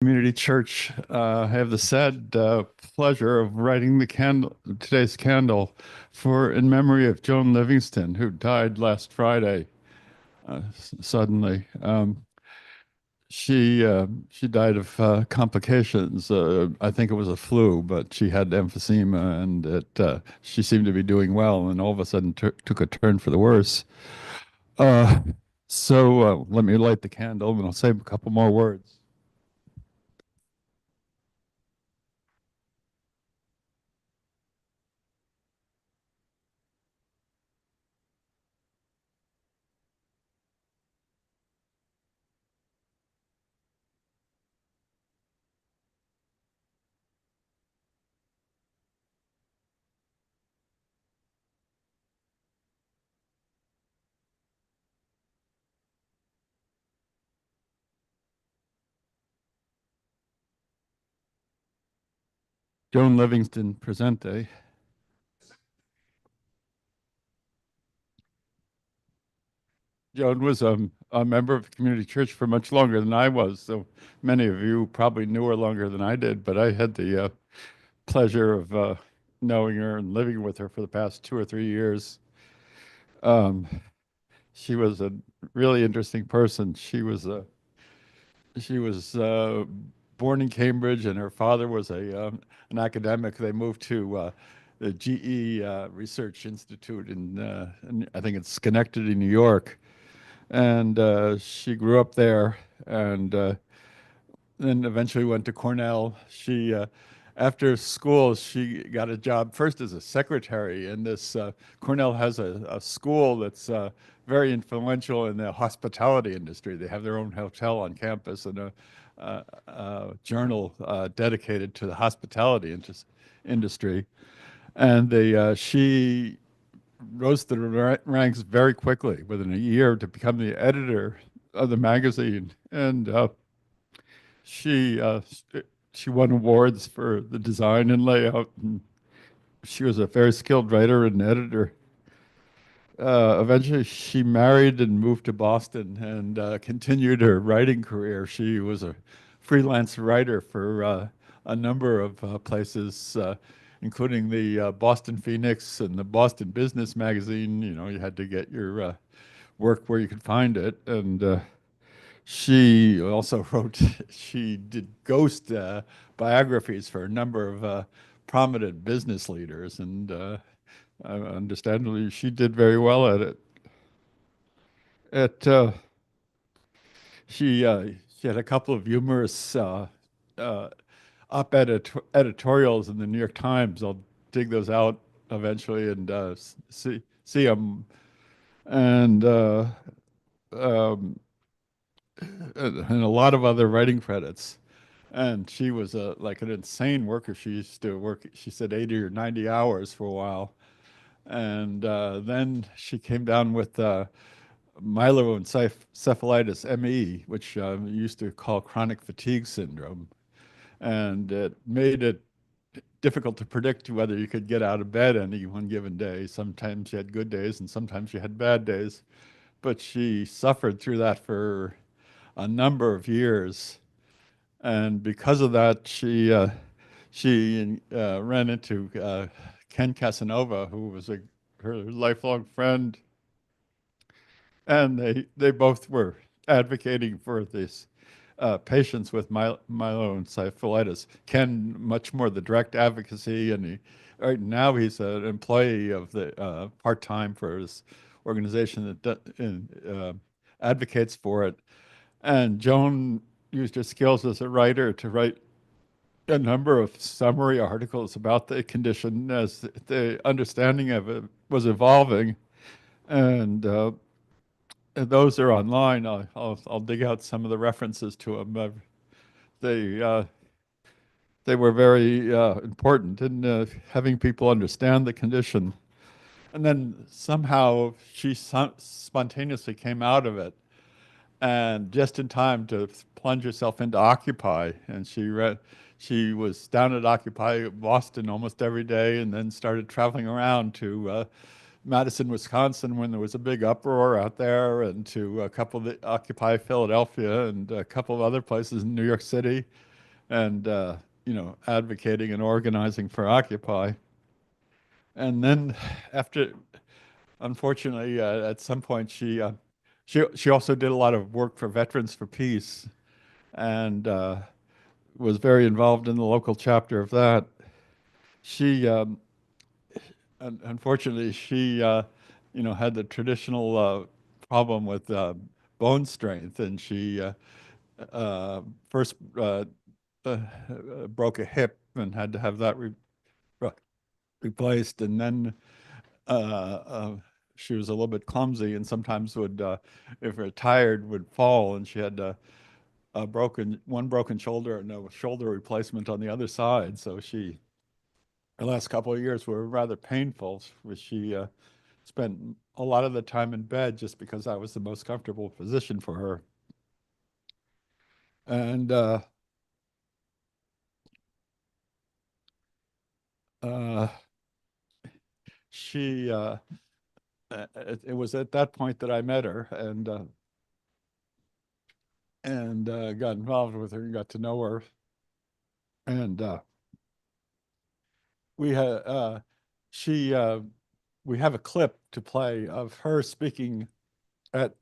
Community Church. I have the sad pleasure of writing the candle, today's candle, for in memory of Joan Livingston, who died last Friday suddenly. She died of complications. I think it was a flu, but she had emphysema, and she seemed to be doing well, and all of a sudden took a turn for the worse. Uh, so let me light the candle, and I'll say a couple more words. Joan Livingston Presente. Joan was a member of the community church for much longer than I was, so many of you probably knew her longer than I did, but I had the pleasure of knowing her and living with her for the past 2 or 3 years. Um, she was a really interesting person. She was born in Cambridge, and her father was an academic. They moved to the GE Research Institute in I think it's Schenectady, New York, and she grew up there, and then eventually went to Cornell. After school, she got a job first as a secretary, and this Cornell has a school that's very influential in the hospitality industry. They have their own hotel on campus and a journal dedicated to the hospitality industry. And she rose to the ranks very quickly within a year to become the editor of the magazine. And she uh, she won awards for the design and layout. And she was a very skilled writer and editor. Eventually, she married and moved to Boston and continued her writing career. She was a freelance writer for a number of places, including the Boston Phoenix and the Boston Business Magazine. You know, you had to get your work where you could find it. And she also wrote, she did ghost biographies for a number of prominent business leaders. And understandably, she did very well at it. It she had a couple of humorous uh, editorials in the New York Times. I'll dig those out eventually and see them. And um, and a lot of other writing credits. And she was like an insane worker. She used to work, she said 80 or 90 hours for a while. And then she came down with myeloencephalitis, ME, which we used to call chronic fatigue syndrome. And it made it difficult to predict whether you could get out of bed any one given day. Sometimes you had good days and sometimes you had bad days. But she suffered through that for a number of years. And because of that, she ran into Ken Casanova, who was her lifelong friend, and they both were advocating for this patients with myeloencephalitis. Ken much more the direct advocacy, and right now he's an employee of the part-time for his organization that advocates for it. And Joan used her skills as a writer to write a number of summary articles about the condition as the understanding of it was evolving. And those are online. I'll dig out some of the references to them. They uh, they were very important in having people understand the condition. And then somehow she spontaneously came out of it, and just in time to plunge herself into Occupy. And she was down at Occupy Boston almost every day, and then started traveling around to Madison, Wisconsin, when there was a big uproar out there, and to a couple of the Occupy Philadelphia and a couple of other places in New York City. and advocating and organizing for Occupy. And then after, unfortunately, at some point, she also did a lot of work for Veterans for Peace, and was very involved in the local chapter of that. She, unfortunately, she, had the traditional problem with bone strength, and she first broke a hip and had to have that replaced, and then she was a little bit clumsy, and sometimes would, if her tired, would fall, and she had one broken shoulder and a shoulder replacement on the other side. So the last couple of years were rather painful, which she spent a lot of the time in bed just because that was the most comfortable position for her. And she, it was at that point that I met her, and got involved with her and got to know her. And we have a clip to play of her speaking at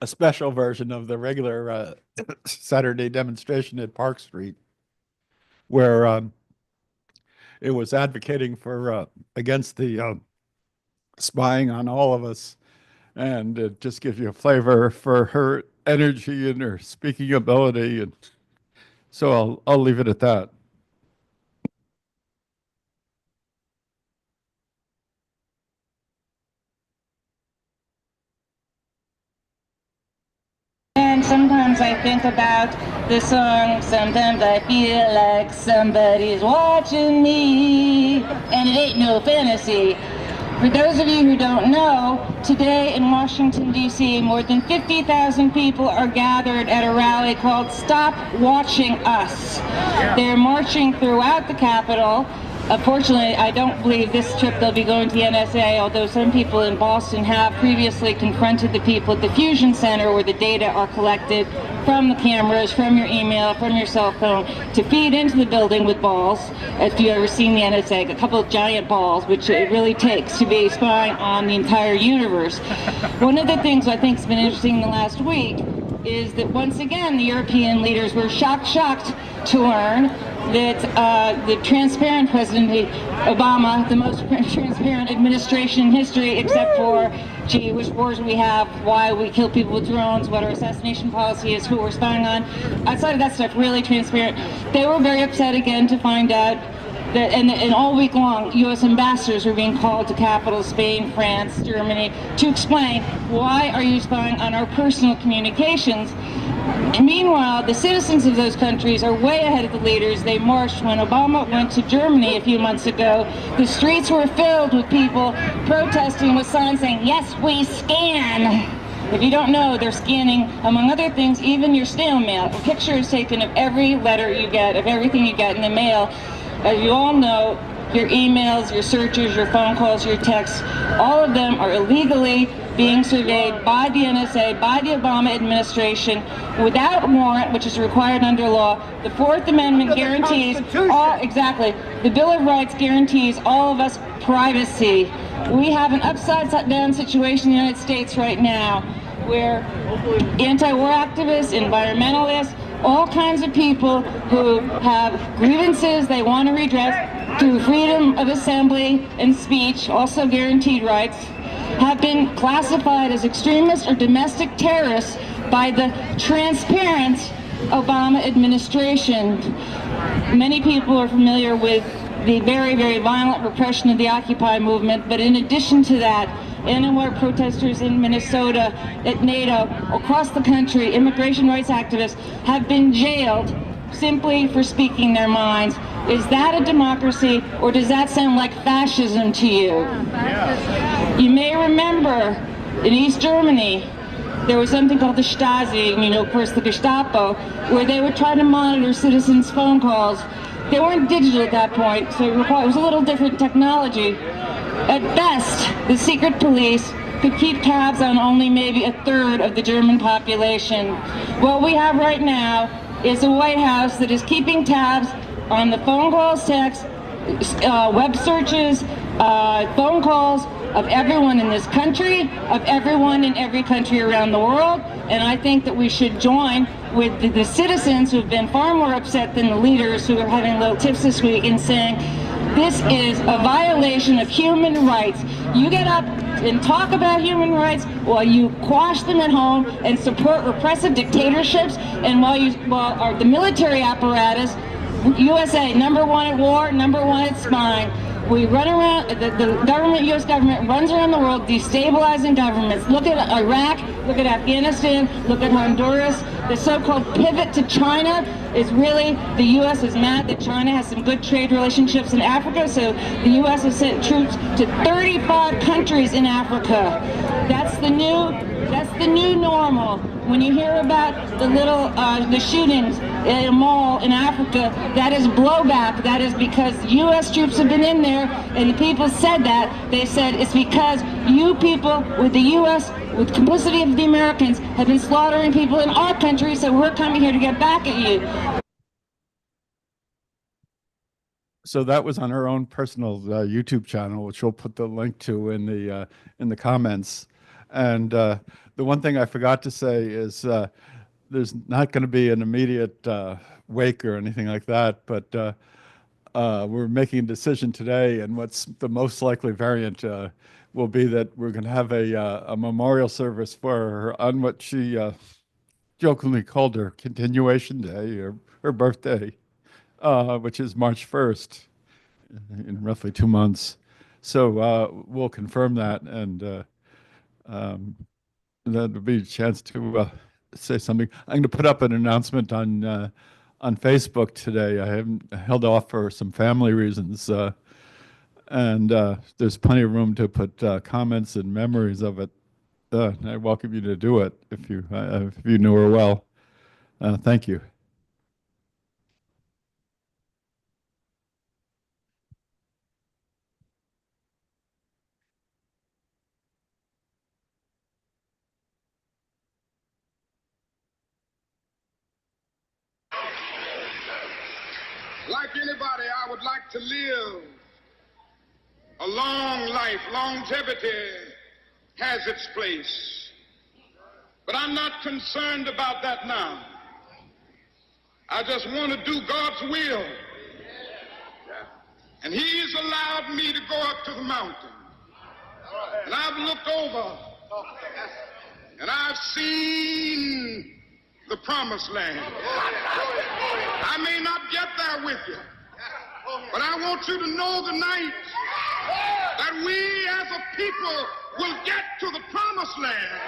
a special version of the regular Saturday demonstration at Park Street, where it was advocating for against the spying on all of us, and it just gives you a flavor for her energy and her speaking ability, and so I'll leave it at that. And sometimes I think about the song, sometimes I feel like somebody's watching me, and it ain't no fantasy. For those of you who don't know, today in Washington, D.C., more than 50,000 people are gathered at a rally called Stop Watching Us. They're marching throughout the Capitol. Unfortunately, I don't believe this trip they'll be going to the NSA, although some people in Boston have previously confronted the people at the Fusion Center where the data are collected from the cameras, from your email, from your cell phone, to feed into the building with balls. If you've ever seen the NSA, a couple of giant balls, which it really takes to be spying on the entire universe. One of the things I think has been interesting in the last week is that once again the European leaders were shocked to learn that the transparent President Obama, the most transparent administration in history, except for, gee, which wars we have, why we kill people with drones, what our assassination policy is, who we're spying on. Outside of that stuff, really transparent. They were very upset again to find out that, and all week long, U.S. ambassadors were being called to capitals, Spain, France, Germany, to explain why are you spying on our personal communications. And meanwhile, the citizens of those countries are way ahead of the leaders. They marched when Obama went to Germany a few months ago. The streets were filled with people protesting with signs saying, "Yes, we scan." If you don't know, they're scanning, among other things, even your snail mail. A picture is taken of every letter you get, of everything you get in the mail. As you all know, your emails, your searches, your phone calls, your texts, all of them are illegally being surveyed by the NSA, by the Obama administration, without warrant, which is required under law. The Fourth Amendment guarantees all, exactly, the Bill of Rights guarantees all of us privacy. We have an upside-down situation in the United States right now where anti-war activists, environmentalists, all kinds of people who have grievances they want to redress through freedom of assembly and speech, also guaranteed rights, have been classified as extremists or domestic terrorists by the transparent Obama administration. Many people are familiar with the very, very violent repression of the Occupy movement, but in addition to that, anti-war protesters in Minnesota, at NATO, across the country, immigration rights activists have been jailed simply for speaking their minds. Is that a democracy, or does that sound like fascism to you? Yes. You may remember in East Germany, there was something called the Stasi, of course the Gestapo, where they would try to monitor citizens' phone calls. They weren't digital at that point, so it was a little different technology. At best, the secret police could keep tabs on only maybe a third of the German population. What we have right now is the White House that is keeping tabs on the phone calls, texts, web searches, phone calls of everyone in this country, of everyone in every country around the world. And I think that we should join with the citizens who have been far more upset than the leaders who are having little tips this week in saying, this is a violation of human rights. You get up and talk about human rights while you quash them at home and support repressive dictatorships, and while the military apparatus, USA, number one at war, number one at spying. We run around, the government, U.S. government runs around the world destabilizing governments. Look at Iraq, look at Afghanistan, look at Honduras. The so-called pivot to China is really, the U.S. is mad that China has some good trade relationships in Africa, so the U.S. has sent troops to 35 countries in Africa. That's the new normal. When you hear about the shootings at a mall in Africa, that is blowback. That is because U.S. troops have been in there, and the people said that. They said it's because you people with the U.S., with complicity of the Americans, have been slaughtering people in our country, so we're coming here to get back at you. So that was on her own personal YouTube channel, which we'll put the link to in the comments. And the one thing I forgot to say is there's not going to be an immediate wake or anything like that, but we're making a decision today, and what's the most likely variant will be that we're going to have a memorial service for her on what she jokingly called her continuation day, or her birthday, which is March 1st, in roughly 2 months. So we'll confirm that, and that'll be a chance to say something. I'm going to put up an announcement on Facebook today. I haven't held off for some family reasons, and there's plenty of room to put comments and memories of it. I welcome you to do it if you know her well. Thank you. Like anybody, I would like to live a long life. Longevity has its place. But I'm not concerned about that now. I just want to do God's will. And He's allowed me to go up to the mountain. And I've looked over and I've seen the promised land. I may not get there with you, but I want you to know tonight that we as a people will get to the promised land.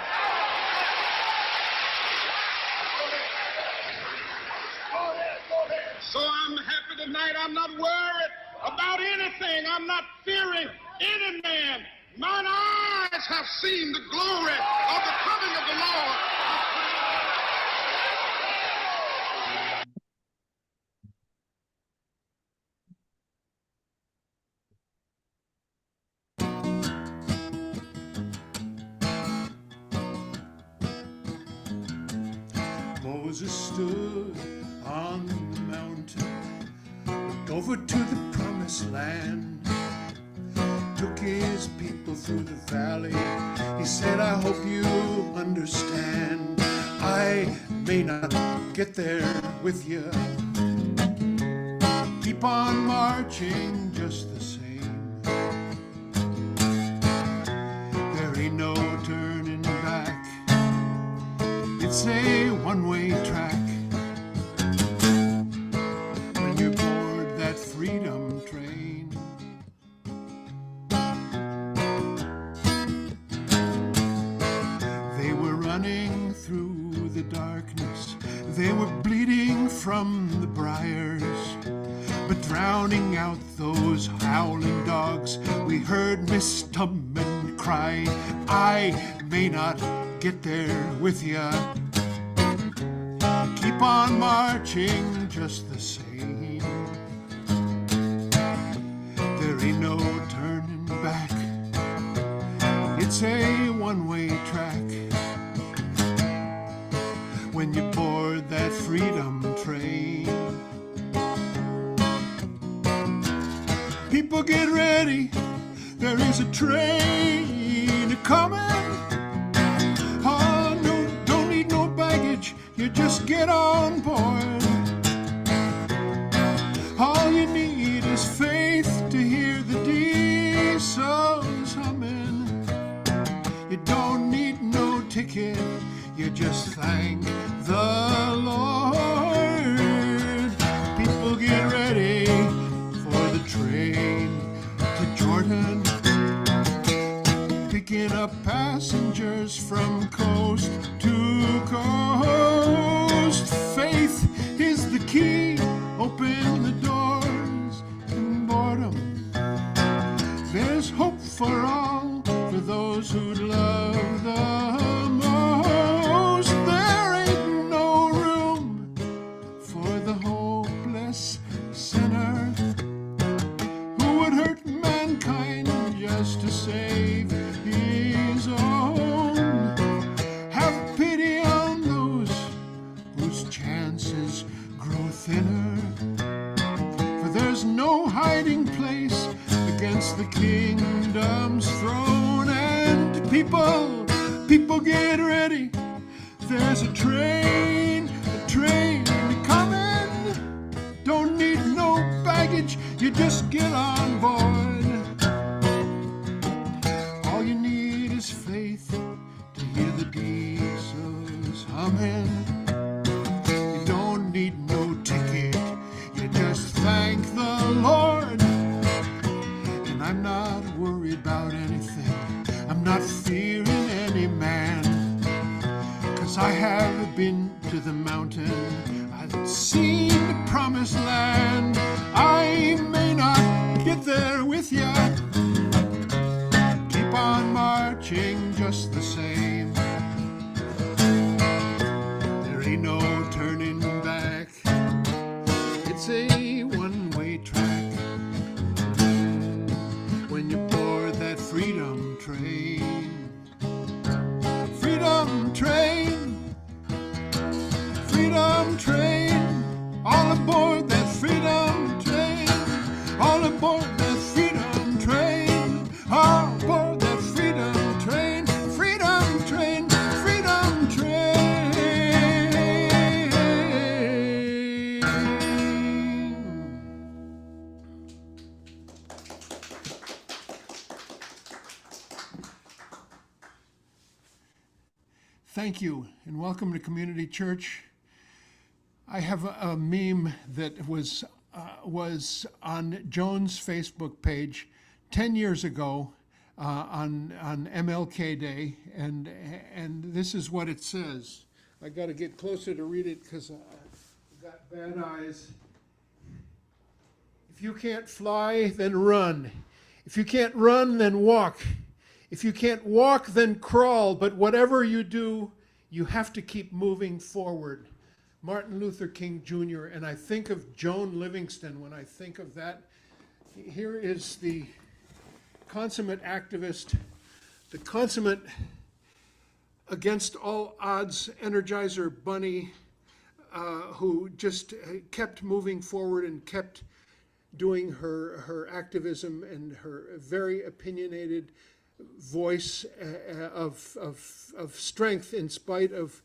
So I'm happy tonight. I'm not worried about anything. I'm not fearing any man. Mine eyes have seen the glory of the coming of the Lord. Moses stood on the mountain, looked over to the promised land, took his people through the valley. He said, I hope you understand, I may not get there with you. Keep on marching just the same. There ain't no turning back. It's a one-way track. When you're aboard that freedom train, they were running through the darkness. They were bleeding from the briars, but drowning out those howling dogs, we heard Miss Tubman cry, I may not get there with ya. Keep on marching just the same. There ain't no turning back. It's a one-way track. When you board that freedom train, People get ready, there is a train a-coming. Oh, no, don't need no baggage, you just get on board. All you need is faith to hear the diesels humming. You don't need no ticket, you just thank the Lord. People get ready for the train to Jordan, picking up passengers from coast to coast. Faith is the key, open the doors and boredom. There's hope for all, for those who love the most. There ain't no room for the hopeless sinner who would hurt mankind just to save his own. Have pity on those whose chances grow thinner, for there's no hiding place against the kingdom's throne. And people get ready, there's a train coming. Don't need no baggage, you just get on board. All you need is faith to hear the diesels humming. You don't need no ticket, you just thank the Lord. And I'm not worried about anything, I'm not fearing any man, 'cause I have been to the mountain, I've seen the promised land. I may not get there with ya, keep on marching just the same. There ain't no turning back, it's a one-way track. When you board that freedom train, freedom train, freedom train, all aboard that freedom train, all aboard that freedom train, all aboard that freedom train, freedom train, freedom train. Thank you, and welcome to Community Church. I have a meme that was on Joan's Facebook page 10 years ago on MLK Day, and this is what it says. I got to get closer to read it because I've got bad eyes. If you can't fly, then run. If you can't run, then walk. If you can't walk, then crawl. But whatever you do, you have to keep moving forward. Martin Luther King Jr., and I think of Joan Livingston when I think of that. Here is the consummate activist, the consummate against all odds Energizer bunny, who just kept moving forward and kept doing her activism and her very opinionated voice of strength in spite of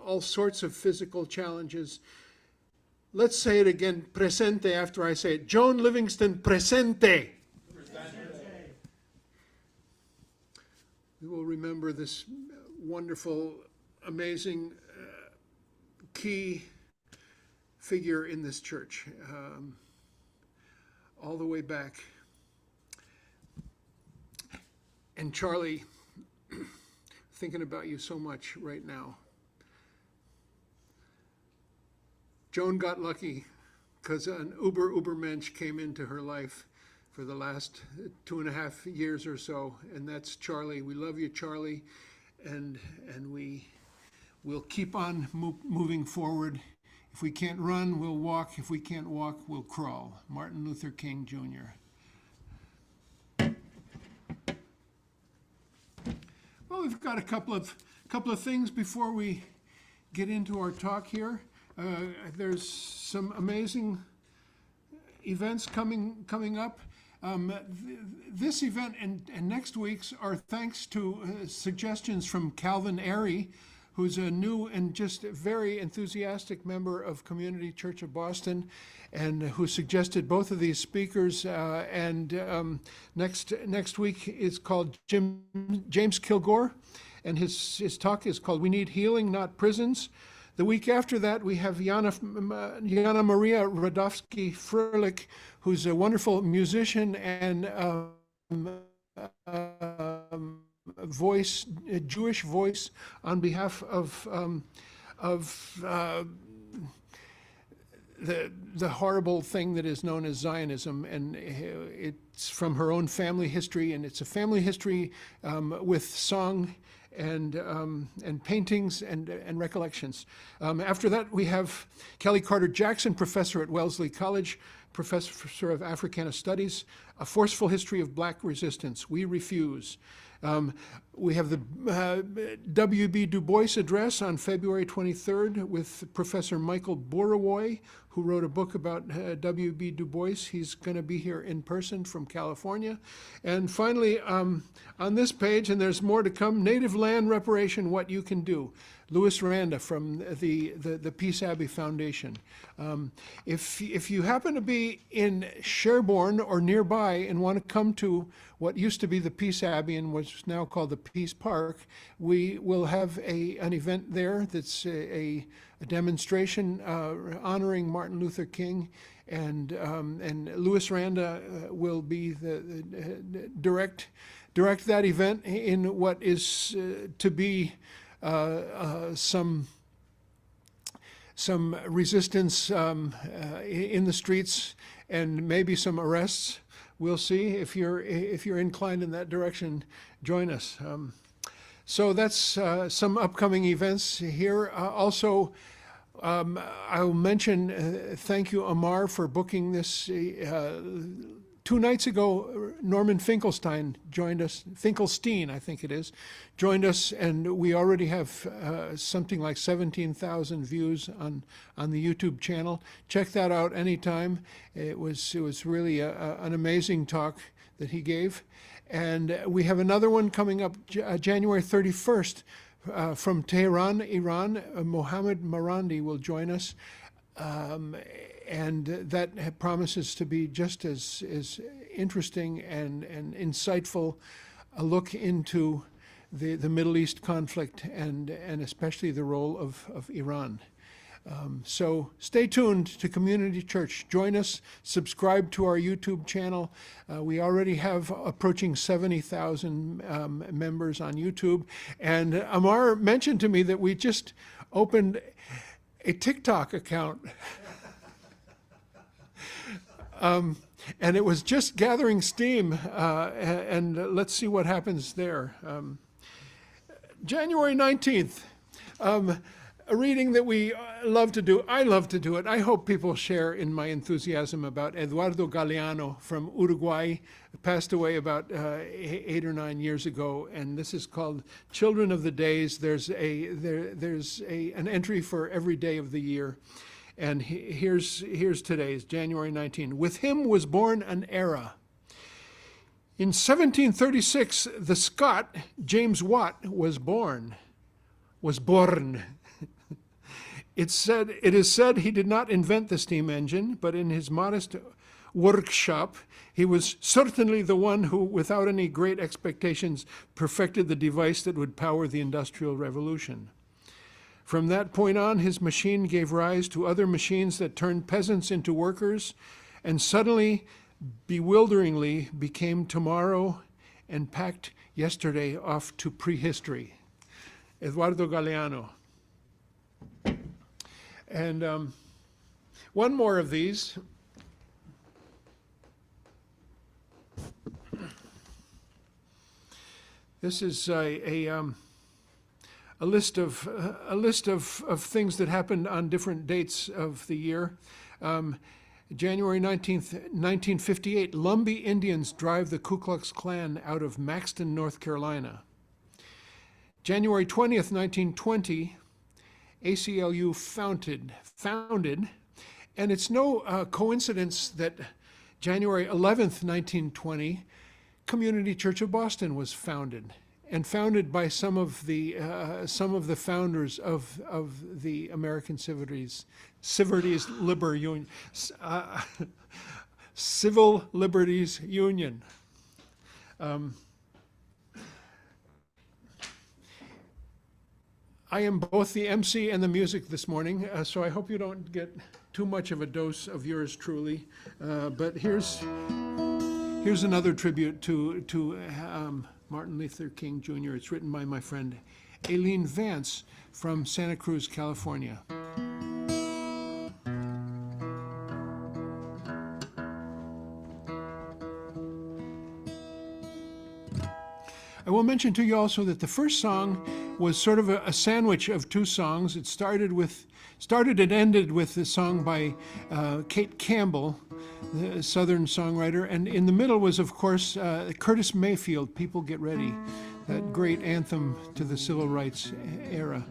all sorts of physical challenges. Let's say it again, presente, after I say it. Joan Livingston, presente. Presente. We will remember this wonderful, amazing, key figure in this church, all the way back. And Charlie, thinking about you so much right now. Joan got lucky because an ubermensch came into her life for the last 2.5 years or so, and that's Charlie. We love you, Charlie, and we will keep on moving forward. If we can't run, we'll walk. If we can't walk, we'll crawl. Martin Luther King Jr. Well, we've got a couple of things before we get into our talk here. There's some amazing events coming up. This event and next week's are thanks to suggestions from Calvin Airy, who's a new and just very enthusiastic member of Community Church of Boston, and who suggested both of these speakers. Next week is called James Kilgore, and his talk is called "We Need Healing, Not Prisons." The week after that, we have Jana Maria Radowski-Fröhlich, who's a wonderful musician and voice, a Jewish voice, on behalf of the horrible thing that is known as Zionism, and it's from her own family history, and it's a family history with song and paintings and recollections. After that, we have Kelly Carter Jackson, professor at Wellesley College, professor of Africana Studies, A Forceful History of Black Resistance, We Refuse. We have the W.B. Du Bois address on February 23rd with Professor Michael Burawoy, who wrote a book about W.B. Du Bois. He's going to be here in person from California. And finally, on this page, and there's more to come, Native Land Reparation, What You Can Do. Louis Randa from the Peace Abbey Foundation. If you happen to be in Sherborne or nearby and want to come to what used to be the Peace Abbey and what's now called the Peace Park, we will have an event there that's a demonstration honoring Martin Luther King, and Louis Randa will be the direct that event in what is to be some resistance in the streets and maybe some arrests. We'll see. If you're inclined in that direction, join us. So that's some upcoming events here. Also, I'll mention thank you, Amar, for booking this. 2 nights ago, Norman Finkelstein joined us, Finkelstein, I think it is, joined us, and we already have something like 17,000 views on the YouTube channel. Check that out anytime. It was really an amazing talk that he gave. And we have another one coming up January 31st from Tehran, Iran. Mohammed Marandi will join us. And that promises to be just as interesting and insightful a look into the Middle East conflict and especially the role of Iran. So stay tuned to Community Church. Join us, subscribe to our YouTube channel. We already have approaching 70,000 members on YouTube. And Amar mentioned to me that we just opened a TikTok account. And it was just gathering steam, and let's see what happens there. January 19th, a reading that we love to do. I love to do it. I hope people share in my enthusiasm about Eduardo Galeano from Uruguay, passed away about 8 or 9 years ago, and this is called Children of the Days. There's an entry for every day of the year. And here's today's, January 19. With him was born an era. In 1736, the Scot James Watt was born. It is said he did not invent the steam engine, but in his modest workshop, he was certainly the one who, without any great expectations, perfected the device that would power the Industrial Revolution. From that point on, his machine gave rise to other machines that turned peasants into workers, and suddenly, bewilderingly, became tomorrow and packed yesterday off to prehistory. Eduardo Galeano. And one more of these. This is a list of things that happened on different dates of the year. January 19th, 1958, Lumbee Indians drive the Ku Klux Klan out of Maxton, North Carolina. January 20th, 1920, ACLU founded, And it's no coincidence that January 11th, 1920, Community Church of Boston was founded, and founded by some of the founders of the American Civil Liberties Union. I am both the MC and the music this morning, so I hope you don't get too much of a dose of yours truly. But here's another tribute to Martin Luther King Jr. It's written by my friend Aileen Vance from Santa Cruz, California. I will mention to you also that the first song was sort of a sandwich of two songs. It started and ended with a song by Kate Campbell, the Southern songwriter, and in the middle was, of course, Curtis Mayfield, People Get Ready, that great anthem to the civil rights era.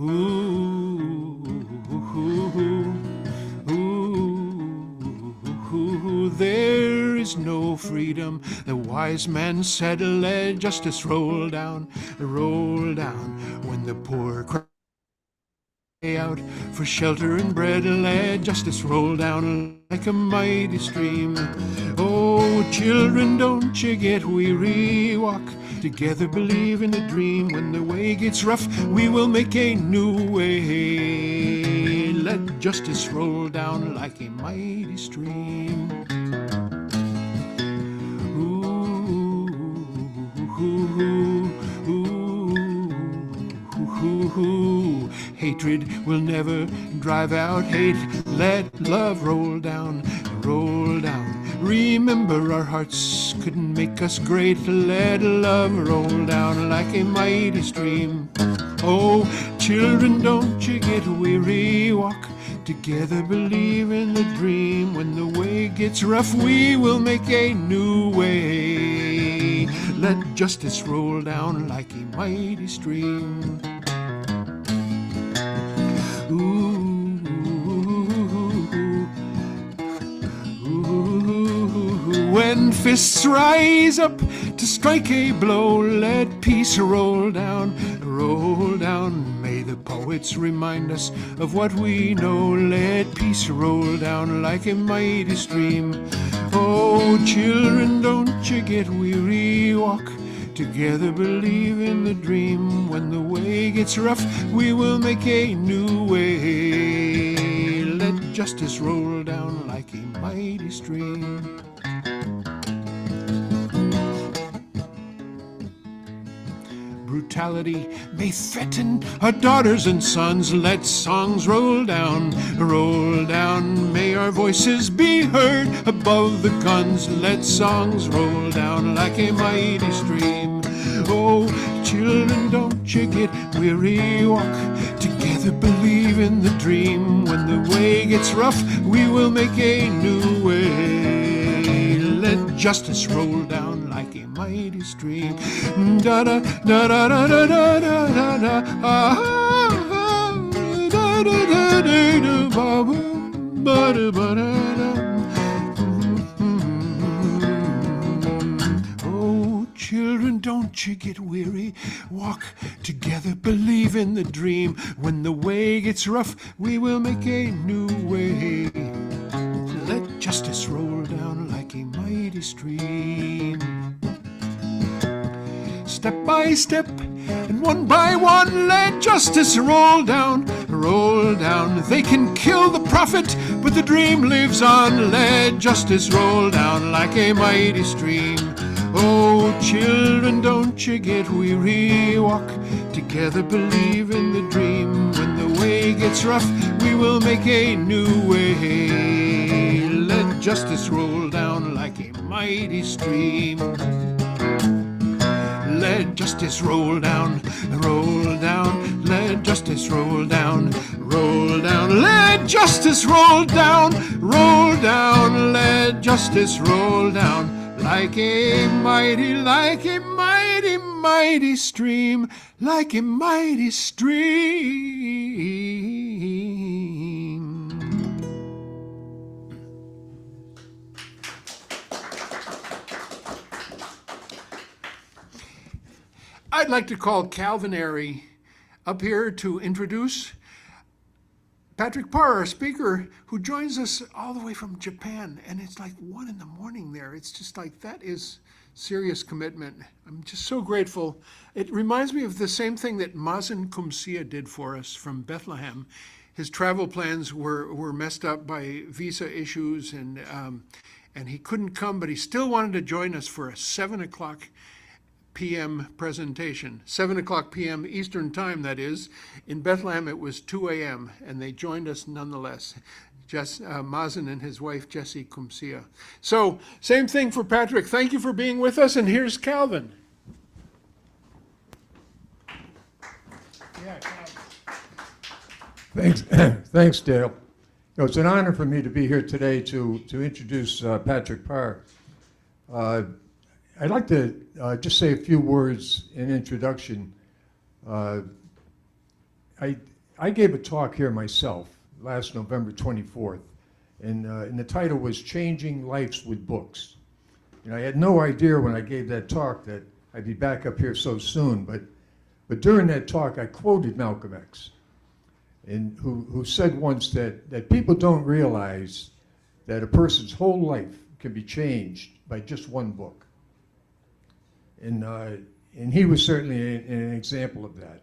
Ooh, ooh, ooh, ooh, there is no freedom, the wise man said, let justice roll down, when the poor cry out for shelter and bread, let justice roll down like a mighty stream. Oh, children, don't you get weary, walk together, believe in the dream. When the way gets rough, we will make a new way. Let justice roll down like a mighty stream. Ooh, ooh, ooh, ooh. Hatred will never drive out hate. Let love roll down, roll down. Remember, our hearts couldn't make us great. Let love roll down like a mighty stream. Oh, children, don't you get weary. Walk together, believe in the dream. When the way gets rough, we will make a new way. Let justice roll down like a mighty stream. Ooh, when fists rise up to strike a blow, let peace roll down, roll down. May the poets remind us of what we know. Let peace roll down like a mighty stream. Oh, children, don't you get weary. Walk together, believe in the dream. When the way gets rough, we will make a new way. Let justice roll down like a mighty stream. Brutality may threaten our daughters and sons. Let songs roll down, roll down. May our voices be heard above the guns. Let songs roll down like a mighty stream. Oh, children, don't you get weary. Walk together, believe in the dream. When the way gets rough, we will make a new way. Let justice roll down like a mighty stream. Da da da da da da da da da. Da da da da da ba ba da ba da da. Oh, children, don't you get weary. Walk together, believe in the dream. When the way gets rough, we will make a new way. Let justice roll down like a mighty stream. Step by step and one by one, let justice roll down, roll down. They can kill the prophet, but the dream lives on. Let justice roll down like a mighty stream. Oh, children, don't you get weary. Walk together, believe in the dream. When the way gets rough, we will make a new way. Let justice roll down like a mighty stream. Let justice roll down, roll down. Let justice roll down, roll down. Let justice roll down, roll down. Let justice roll down like a mighty, mighty stream, like a mighty stream. I'd like to call Calvinary up here to introduce Patrick Parr, our speaker, who joins us all the way from Japan. And it's like 1 in the morning there. It's just like, that is serious commitment. I'm just so grateful. It reminds me of the same thing that Mazen Kumsia did for us from Bethlehem. His travel plans were messed up by visa issues, and he couldn't come, but he still wanted to join us for a 7:00 p.m. presentation. 7:00 p.m. Eastern time, that is. In Bethlehem, it was 2 a.m., and they joined us nonetheless. Mazen and his wife, Jessie Kumsia. So, same thing for Patrick. Thank you for being with us, and here's Calvin. Yeah, Calvin. Thanks, thanks, Dale. It's an honor for me to be here today to introduce Patrick Parr. I'd like to just say a few words in introduction. I gave a talk here myself last November 24th, and the title was Changing Lives with Books. And I had no idea when I gave that talk that I'd be back up here so soon, but during that talk I quoted Malcolm X, and who said once that people don't realize that a person's whole life can be changed by just one book. And he was certainly an example of that.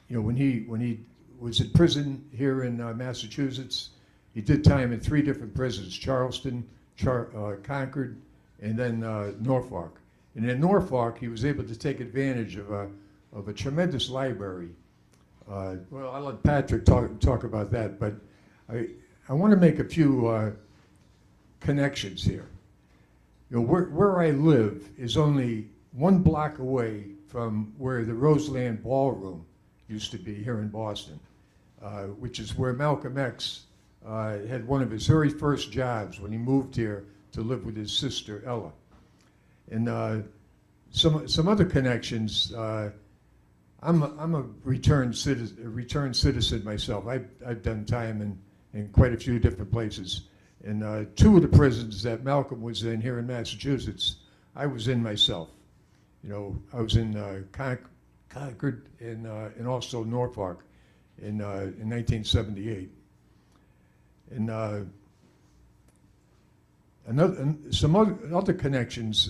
When he was in prison here in Massachusetts, he did time in 3 different prisons: Charleston, Concord, and then Norfolk. And in Norfolk, he was able to take advantage of a tremendous library. Well, I'll let Patrick talk about that, but I want to make a few connections here. Where I live is only 1 block away from where the Roseland Ballroom used to be here in Boston, which is where Malcolm X had one of his very first jobs when he moved here to live with his sister Ella. And some other connections. I'm a returned citizen myself. I've done time in quite a few different places. And 2 of the prisons that Malcolm was in here in Massachusetts, I was in myself. I was in Concord and also Norfolk in 1978. And some other connections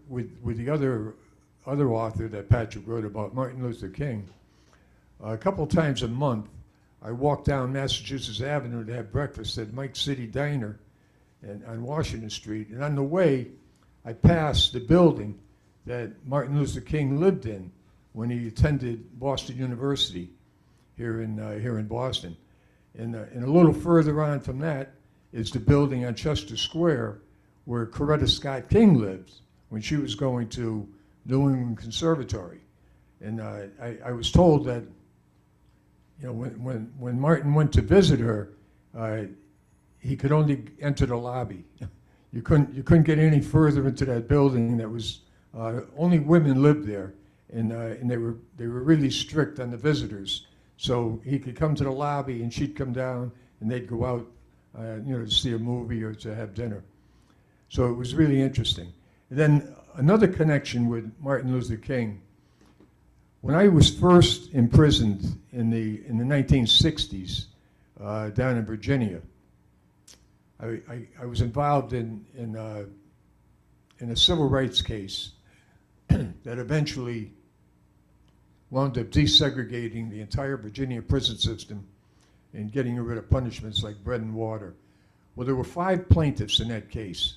with the other author that Patrick wrote about, Martin Luther King. A couple times a month, I walked down Massachusetts Avenue to have breakfast at Mike's City Diner on Washington Street. And on the way, I passed the building that Martin Luther King lived in when he attended Boston University here in Boston. And a little further on from that is the building on Chester Square where Coretta Scott King lived when she was going to New England Conservatory. And I was told that when Martin went to visit her, he could only enter the lobby. You couldn't get any further into that building. That was only women lived there, and they were really strict on the visitors. So he could come to the lobby, and she'd come down, and they'd go out, to see a movie or to have dinner. So it was really interesting. And then another connection with Martin Luther King. When I was first imprisoned in the 1960s down in Virginia, I was involved in a civil rights case that eventually wound up desegregating the entire Virginia prison system and getting rid of punishments like bread and water. Well, there were 5 plaintiffs in that case: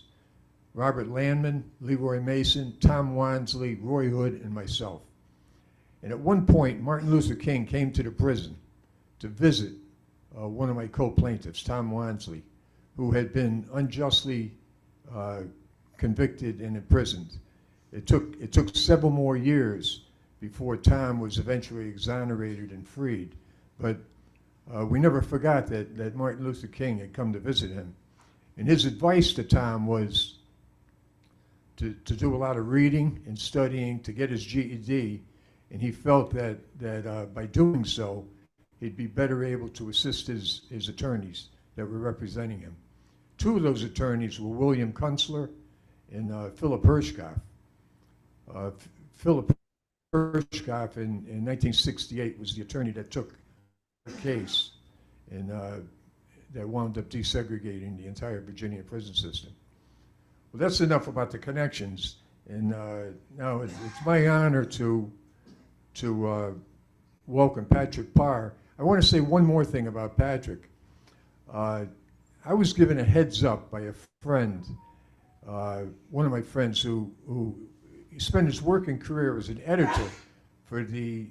Robert Landman, Leroy Mason, Tom Wansley, Roy Hood, and myself. And at one point, Martin Luther King came to the prison to visit one of my co-plaintiffs, Tom Wansley, who had been unjustly convicted and imprisoned. It took several more years before Tom was eventually exonerated and freed. But we never forgot that Martin Luther King had come to visit him. And his advice to Tom was to do a lot of reading and studying to get his GED. And he felt that by doing so, he'd be better able to assist his attorneys that were representing him. 2 of those attorneys were William Kunstler and Philip Hirschkopf. Philip Hirschkopf in 1968 was the attorney that took the case and that wound up desegregating the entire Virginia prison system. Well, that's enough about the connections. And now it's my honor to welcome Patrick Parr. I want to say one more thing about Patrick. I was given a heads up by a friend, one of my friends who spent his working career as an editor for the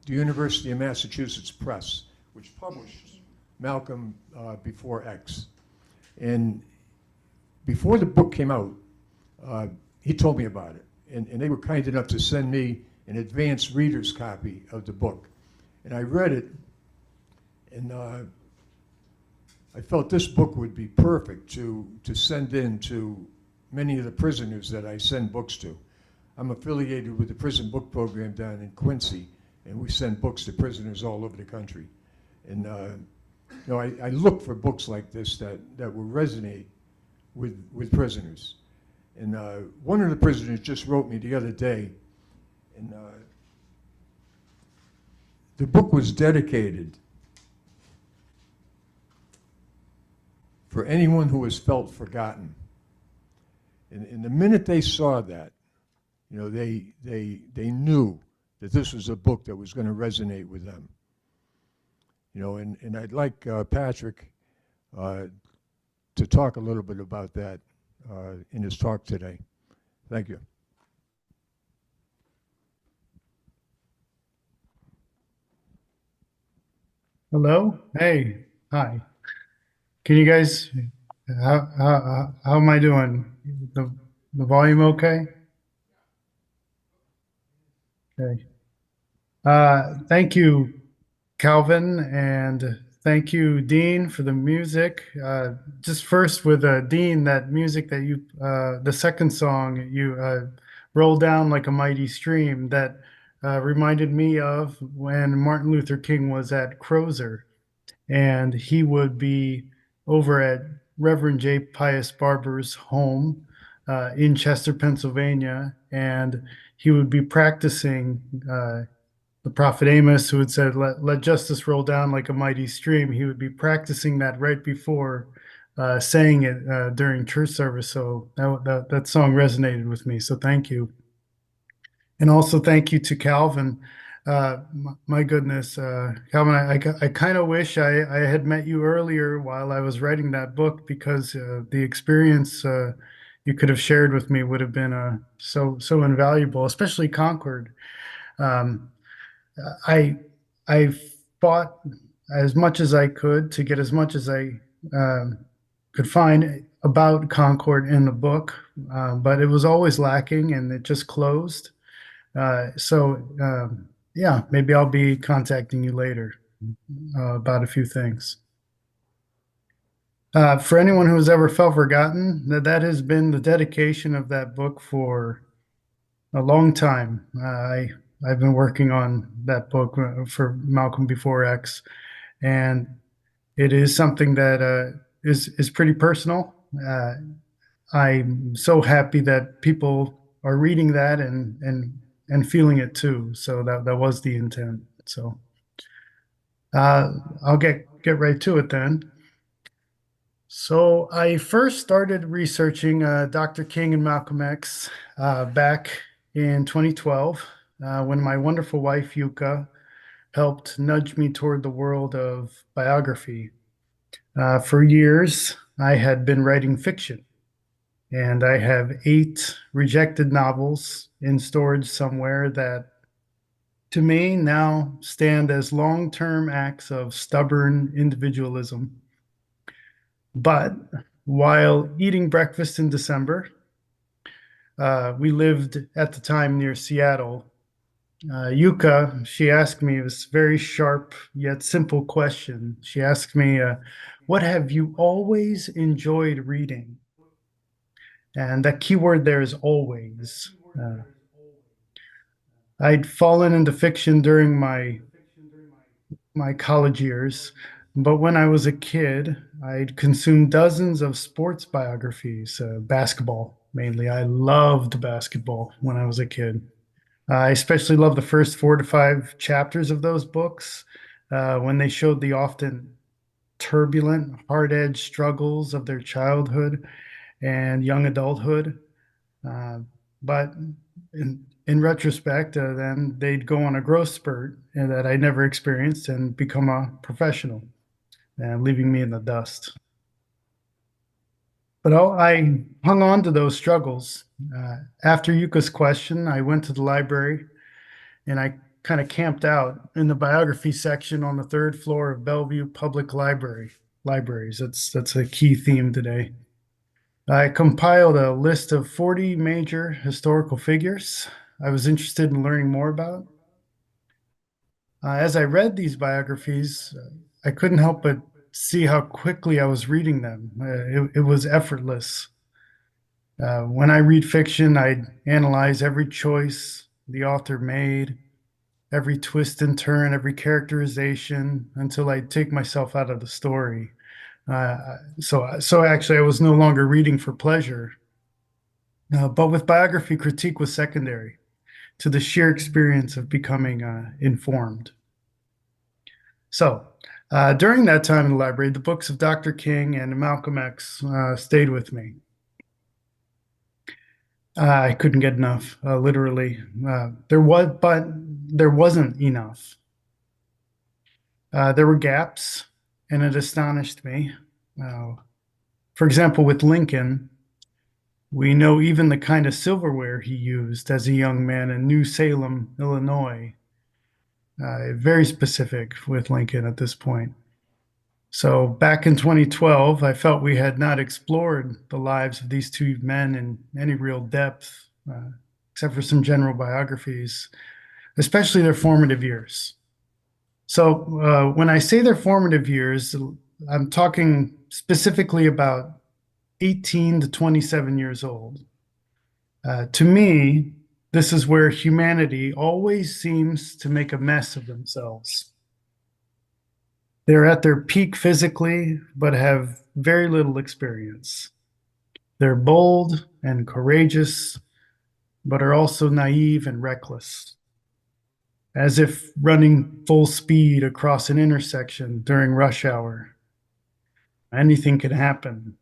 University of Massachusetts Press, which published Malcolm Before X. And before the book came out, he told me about it. And they were kind enough to send me an advanced reader's copy of the book. And I read it, and I felt this book would be perfect to send in to many of the prisoners that I send books to. I'm affiliated with the prison book program down in Quincy, and we send books to prisoners all over the country. And I look for books like this that will resonate with prisoners. And one of the prisoners just wrote me the other day, and the book was dedicated for anyone who has felt forgotten. And the minute they saw that, they knew that this was a book that was going to resonate with them. And I'd like Patrick to talk a little bit about that in his talk today. Thank you. Hello? Hey, hi. Can you guys, how am I doing? The volume okay? Okay. Thank you, Calvin, and thank you, Dean, for the music. Just first with Dean, that music that you, the second song, you roll down like a mighty stream, that reminded me of when Martin Luther King was at Crozer, and he would be over at Reverend J. Pius Barber's home in Chester, Pennsylvania, and he would be practicing the prophet Amos, who had said, let justice roll down like a mighty stream. He would be practicing that right before saying it during church service. So that song resonated with me. So thank you. And also thank you to Calvin. My goodness, Calvin, I kind of wish I had met you earlier while I was writing that book, because the experience you could have shared with me would have been so invaluable, especially Concord. I fought as much as I could to get as much as I could find about Concord in the book, but it was always lacking, and it just closed. Yeah, maybe I'll be contacting you later about a few things. For anyone who's ever felt forgotten, that has been the dedication of that book for a long time. I've been working on that book for Malcolm Before X, and it is something that is pretty personal. I'm so happy that people are reading that and feeling it too. So that was the intent. So I'll get right to it then. So I first started researching Dr. King and Malcolm X back in 2012 when my wonderful wife, Yuka, helped nudge me toward the world of biography. For years, I had been writing fiction, and I have 8 rejected novels in storage somewhere that, to me, now stand as long-term acts of stubborn individualism. But while eating breakfast in December, we lived at the time near Seattle. Yuka, she asked me this very sharp yet simple question. She asked me, what have you always enjoyed reading? And that key word there is always. I'd fallen into fiction during my college years, but when I was a kid, I'd consumed dozens of sports biographies, basketball mainly. I loved basketball when I was a kid. I especially loved the first 4 to 5 chapters of those books when they showed the often turbulent, hard-edged struggles of their childhood and young adulthood. Uh, but in retrospect, then they'd go on a growth spurt that I never experienced and become a professional, leaving me in the dust. But I hung on to those struggles. After Yuka's question, I went to the library and I kind of camped out in the biography section on the 3rd floor of Bellevue Public Libraries. That's a key theme today. I compiled a list of 40 major historical figures I was interested in learning more about. As I read these biographies, I couldn't help but see how quickly I was reading them. It was effortless. When I read fiction, I analyze every choice the author made, every twist and turn, every characterization until I take myself out of the story. So actually, I was no longer reading for pleasure. But with biography, critique was secondary to the sheer experience of becoming informed. So during that time in the library, the books of Dr. King and Malcolm X stayed with me. I couldn't get enough, literally. There wasn't enough. There were gaps, and it astonished me. For example, with Lincoln, we know even the kind of silverware he used as a young man in New Salem, Illinois. Very specific with Lincoln at this point. So back in 2012, I felt we had not explored the lives of these two men in any real depth, except for some general biographies, especially their formative years. So when I say their formative years, I'm talking specifically about 18 to 27 years old. To me, this is where humanity always seems to make a mess of themselves. They're at their peak physically, but have very little experience. They're bold and courageous, but are also naive and reckless, as if running full speed across an intersection during rush hour. Anything can happen.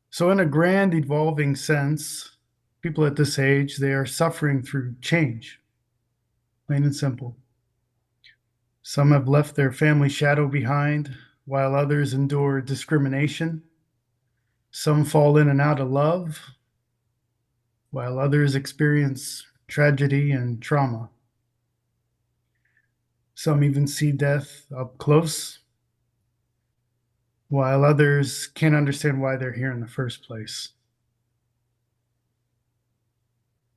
So in a grand evolving sense, people at this age, they are suffering through change, plain and simple. Some have left their family shadow behind, while others endure discrimination. Some fall in and out of love, while others experience tragedy and trauma. Some even see death up close, while others can't understand why they're here in the first place.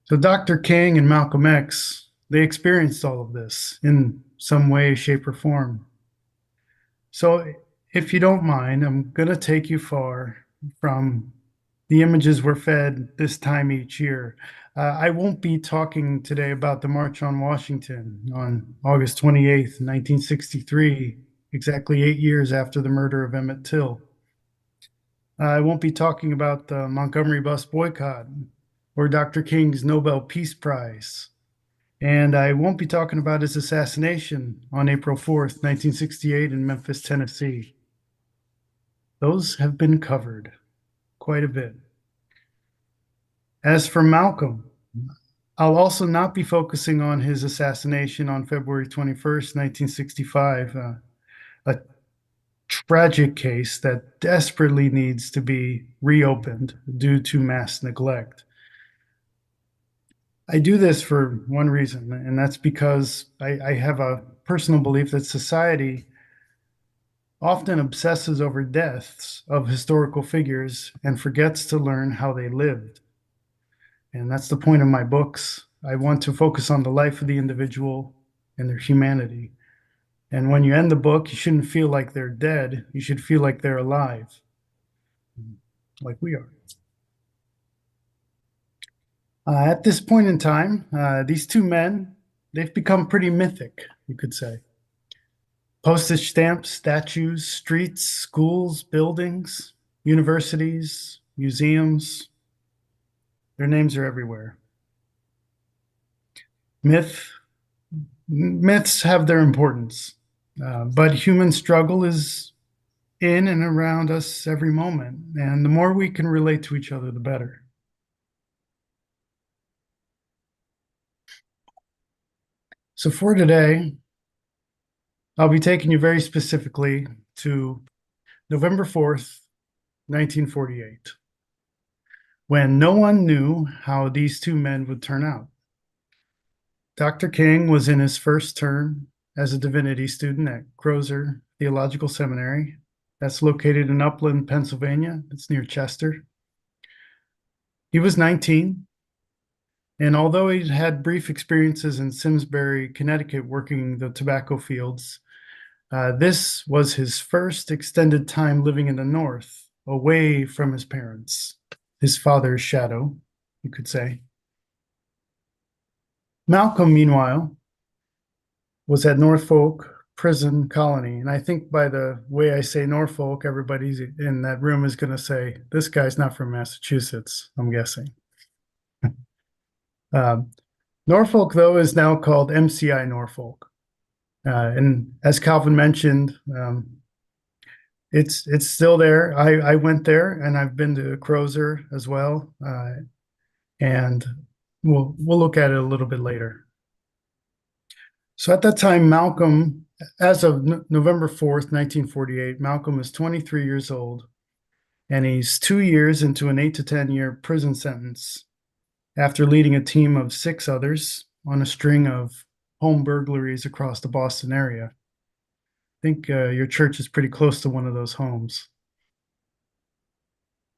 So Dr. King and Malcolm X, they experienced all of this in some way, shape, or form. So if you don't mind, I'm going to take you far from the images we're fed this time each year. I won't be talking today about the March on Washington on August 28th, 1963, exactly 8 years after the murder of Emmett Till. I won't be talking about the Montgomery bus boycott or Dr. King's Nobel Peace Prize. And I won't be talking about his assassination on April 4th, 1968 in Memphis, Tennessee. Those have been covered quite a bit. As for Malcolm, I'll also not be focusing on his assassination on February 21st, 1965, a tragic case that desperately needs to be reopened due to mass neglect. I do this for one reason, and that's because I have a personal belief that society often obsesses over deaths of historical figures and forgets to learn how they lived. And that's the point of my books. I want to focus on the life of the individual and their humanity. And when you end the book, you shouldn't feel like they're dead. You should feel like they're alive, like we are. At this point in time, these two men, they've become pretty mythic, you could say. Postage stamps, statues, streets, schools, buildings, universities, museums. Their names are everywhere. Myths have their importance, but human struggle is in and around us every moment. And the more we can relate to each other, the better. So for today, I'll be taking you very specifically to November 4th, 1948, when no one knew how these two men would turn out. Dr. King was in his first term as a divinity student at Crozer Theological Seminary. That's located in Upland, Pennsylvania. It's near Chester. He was 19, and although he'd had brief experiences in Simsbury, Connecticut, working the tobacco fields, this was his first extended time living in the North, away from his parents, his father's shadow, you could say. Malcolm, meanwhile, was at Norfolk Prison Colony. And I think by the way I say Norfolk, everybody in that room is going to say, this guy's not from Massachusetts, I'm guessing. Norfolk, though, is now called MCI Norfolk. And as Calvin mentioned, it's still there. I went there, and I've been to Crozer as well. And we'll look at it a little bit later. So at that time, Malcolm, as of November 4th, 1948, Malcolm is 23 years old, and he's 2 years into an 8 to 10 year prison sentence after leading a team of 6 others on a string of home burglaries across the Boston area. I think your church is pretty close to one of those homes.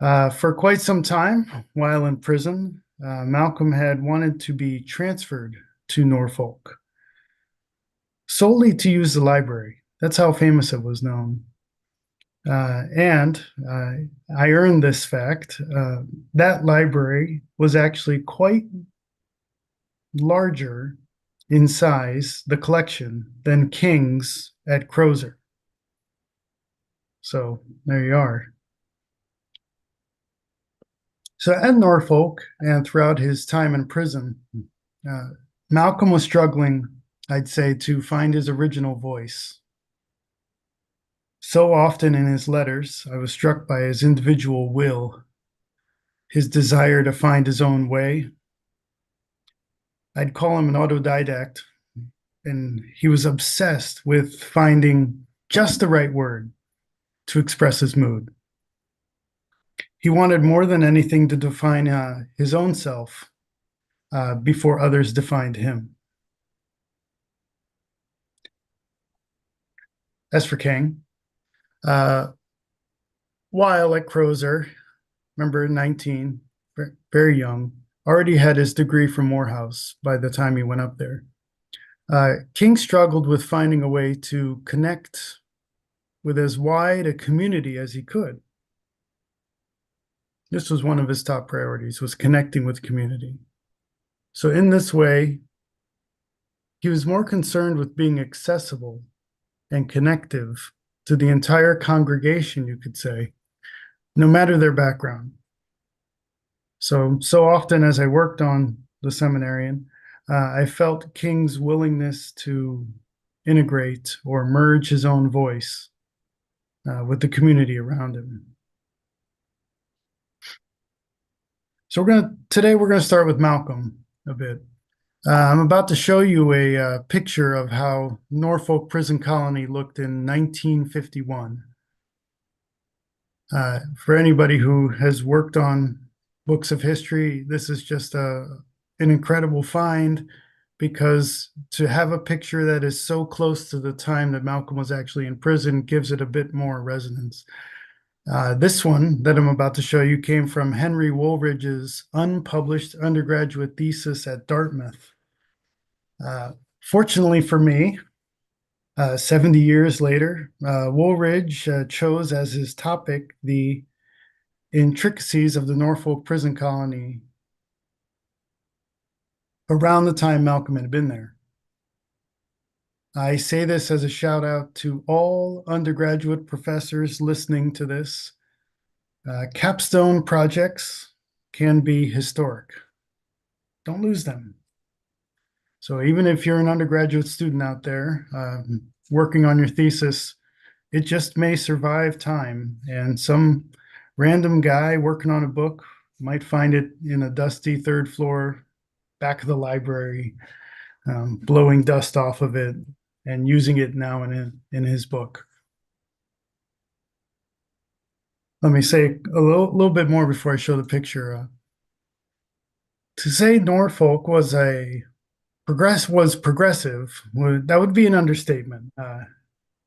For quite some time while in prison, Malcolm had wanted to be transferred to Norfolk, solely to use the library. That's how famous it was known. And I earned this fact. That library was actually quite larger in size, the collection, than King's at Crozer. So there you are. So at Norfolk and throughout his time in prison, Malcolm was struggling, I'd say, to find his original voice. So often in his letters, I was struck by his individual will, his desire to find his own way. I'd call him an autodidact, and he was obsessed with finding just the right word to express his mood. He wanted more than anything to define his own self before others defined him. As for King, while at Crozer, remember 19, very young, already had his degree from Morehouse by the time he went up there. King struggled with finding a way to connect with as wide a community as he could. This was one of his top priorities, was connecting with community. So in this way, he was more concerned with being accessible and connective to the entire congregation, you could say, no matter their background. So often as I worked on the Seminarian, I felt King's willingness to integrate or merge his own voice with the community around him. So today we're going to start with Malcolm a bit. I'm about to show you a picture of how Norfolk Prison Colony looked in 1951. For anybody who has worked on books of history, this is just an incredible find, because to have a picture that is so close to the time that Malcolm was actually in prison gives it a bit more resonance. This one that I'm about to show you came from Henry Woolridge's unpublished undergraduate thesis at Dartmouth. Fortunately for me, 70 years later, Woolridge chose as his topic the intricacies of the Norfolk Prison Colony around the time Malcolm had been there. I say this as a shout out to all undergraduate professors listening to this. Capstone projects can be historic. Don't lose them. So even if you're an undergraduate student out there working on your thesis, it just may survive time. And some random guy working on a book might find it in a dusty third floor back of the library, blowing dust off of it and using it now in his book. Let me say a little bit more before I show the picture. To say Norfolk was progressive, that would be an understatement.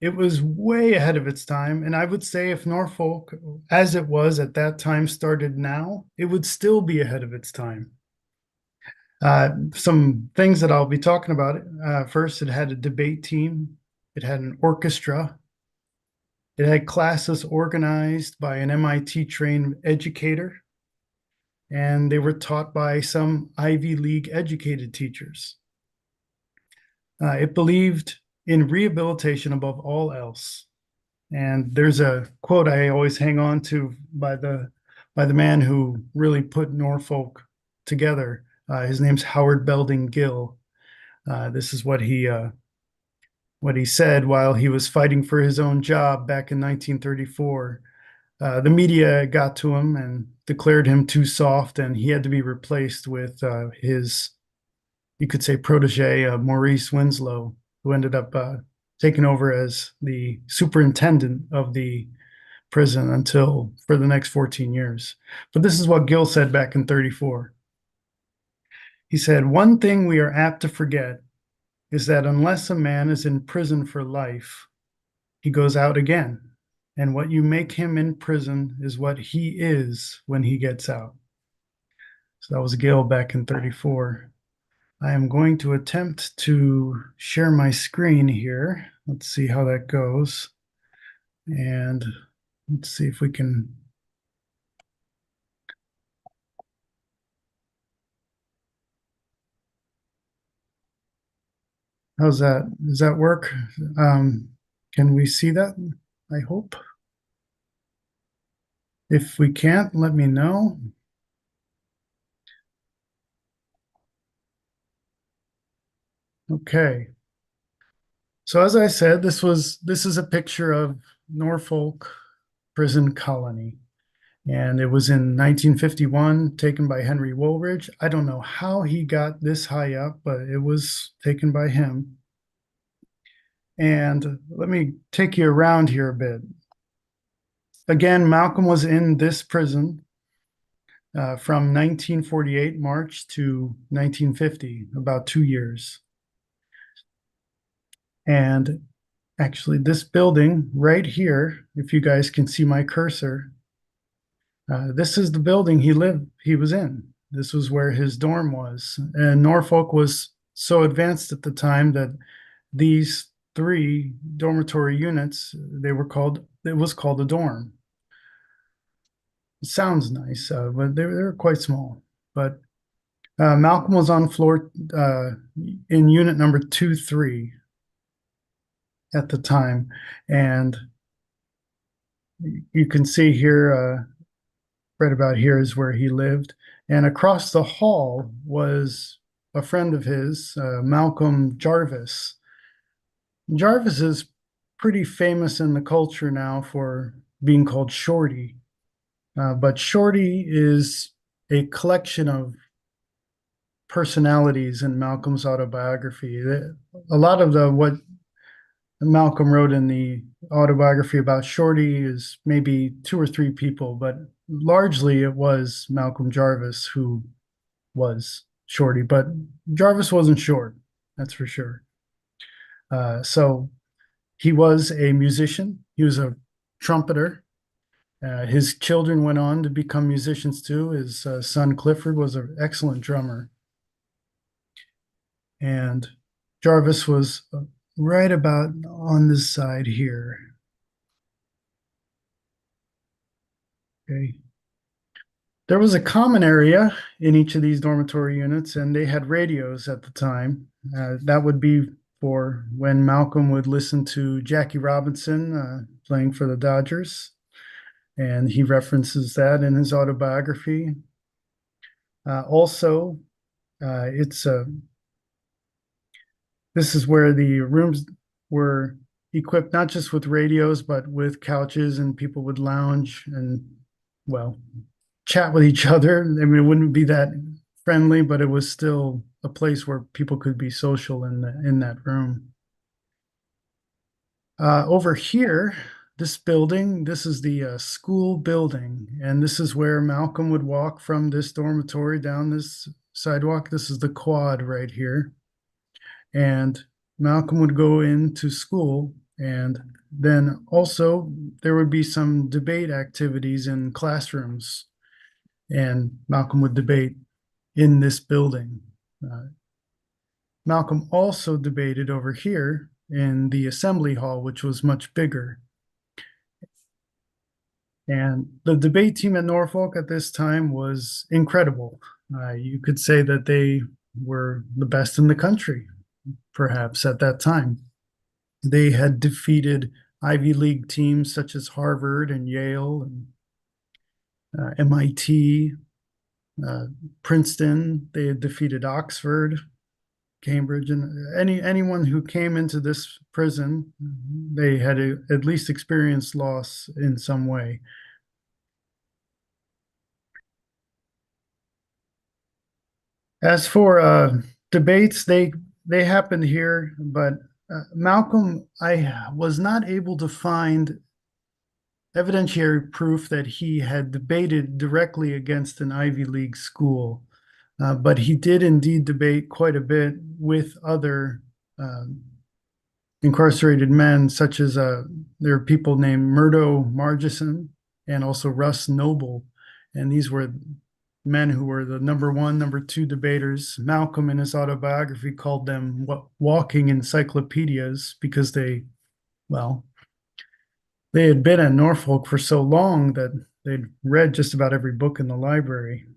It was way ahead of its time, and I would say if Norfolk, as it was at that time, started now, it would still be ahead of its time. Some things that I'll be talking about. First, it had a debate team. It had an orchestra. It had classes organized by an MIT-trained educator, and they were taught by some Ivy League educated teachers. It believed in rehabilitation above all else. And there's a quote I always hang on to by the man who really put Norfolk together. His name's Howard Belding Gill. This is what he said while he was fighting for his own job back in 1934. The media got to him and declared him too soft, and he had to be replaced with his, you could say, protege, Maurice Winslow, who ended up taking over as the superintendent of the prison for the next 14 years. But this is what Gill said back in 34. He said, "One thing we are apt to forget is that unless a man is in prison for life, he goes out again. And what you make him in prison is what he is when he gets out." So that was Gill back in 34. I am going to attempt to share my screen here. Let's see how that goes. And let's see if we can. How's that? Does that work? Can we see that? I hope. If we can't, let me know. Okay. So as I said, this is a picture of Norfolk Prison Colony. And it was in 1951, taken by Henry Woolridge. I don't know how he got this high up, but it was taken by him. And let me take you around here a bit. Again, Malcolm was in this prison from 1948 March to 1950, about 2 years. And actually, this building right here, if you guys can see my cursor, this is the building he was in. This was where his dorm was. And Norfolk was so advanced at the time that these 3 dormitory units, it was called a dorm. It sounds nice, but they were quite small. But Malcolm was on floor in unit number 2-3 at the time. And you can see here, right about here is where he lived. And across the hall was a friend of his, Malcolm Jarvis. Jarvis is pretty famous in the culture now for being called Shorty. But Shorty is a collection of personalities in Malcolm's autobiography. A lot of what Malcolm wrote in the autobiography about Shorty is maybe 2 or 3 people, but largely it was Malcolm Jarvis who was Shorty, but Jarvis wasn't short, that's for sure. So he was a musician. He was a trumpeter. His children went on to become musicians too. His son Clifford was an excellent drummer. And Jarvis was right about on this side here. Okay. There was a common area in each of these dormitory units, and they had radios at the time. That would be for when Malcolm would listen to Jackie Robinson playing for the Dodgers. and he references that in his autobiography. Also, this is where the rooms were equipped not just with radios, but with couches, and people would lounge and, well, chat with each other. I mean, it wouldn't be that friendly, but it was still a place where people could be social in that room. Over here, this building, this is the school building, and this is where Malcolm would walk from this dormitory down this sidewalk. This is the quad right here. And Malcolm would go into school, and then also there would be some debate activities in classrooms, and Malcolm would debate in this building. Malcolm also debated over here in the assembly hall, which was much bigger. And the debate team at Norfolk at this time was incredible. You could say that they were the best in the country, perhaps at that time. They had defeated Ivy League teams such as Harvard and Yale and MIT, Princeton. They had defeated Oxford, Cambridge, and anyone who came into this prison, they had at least experienced loss in some way. As for debates, they happened here, but Malcolm, I was not able to find evidentiary proof that he had debated directly against an Ivy League school. But he did indeed debate quite a bit with other incarcerated men, such as there are people named Murdo Margison and also Russ Noble. And these were men who were the number one, number two debaters. Malcolm, in his autobiography, called them walking encyclopedias because they had been at Norfolk for so long that they'd read just about every book in the library,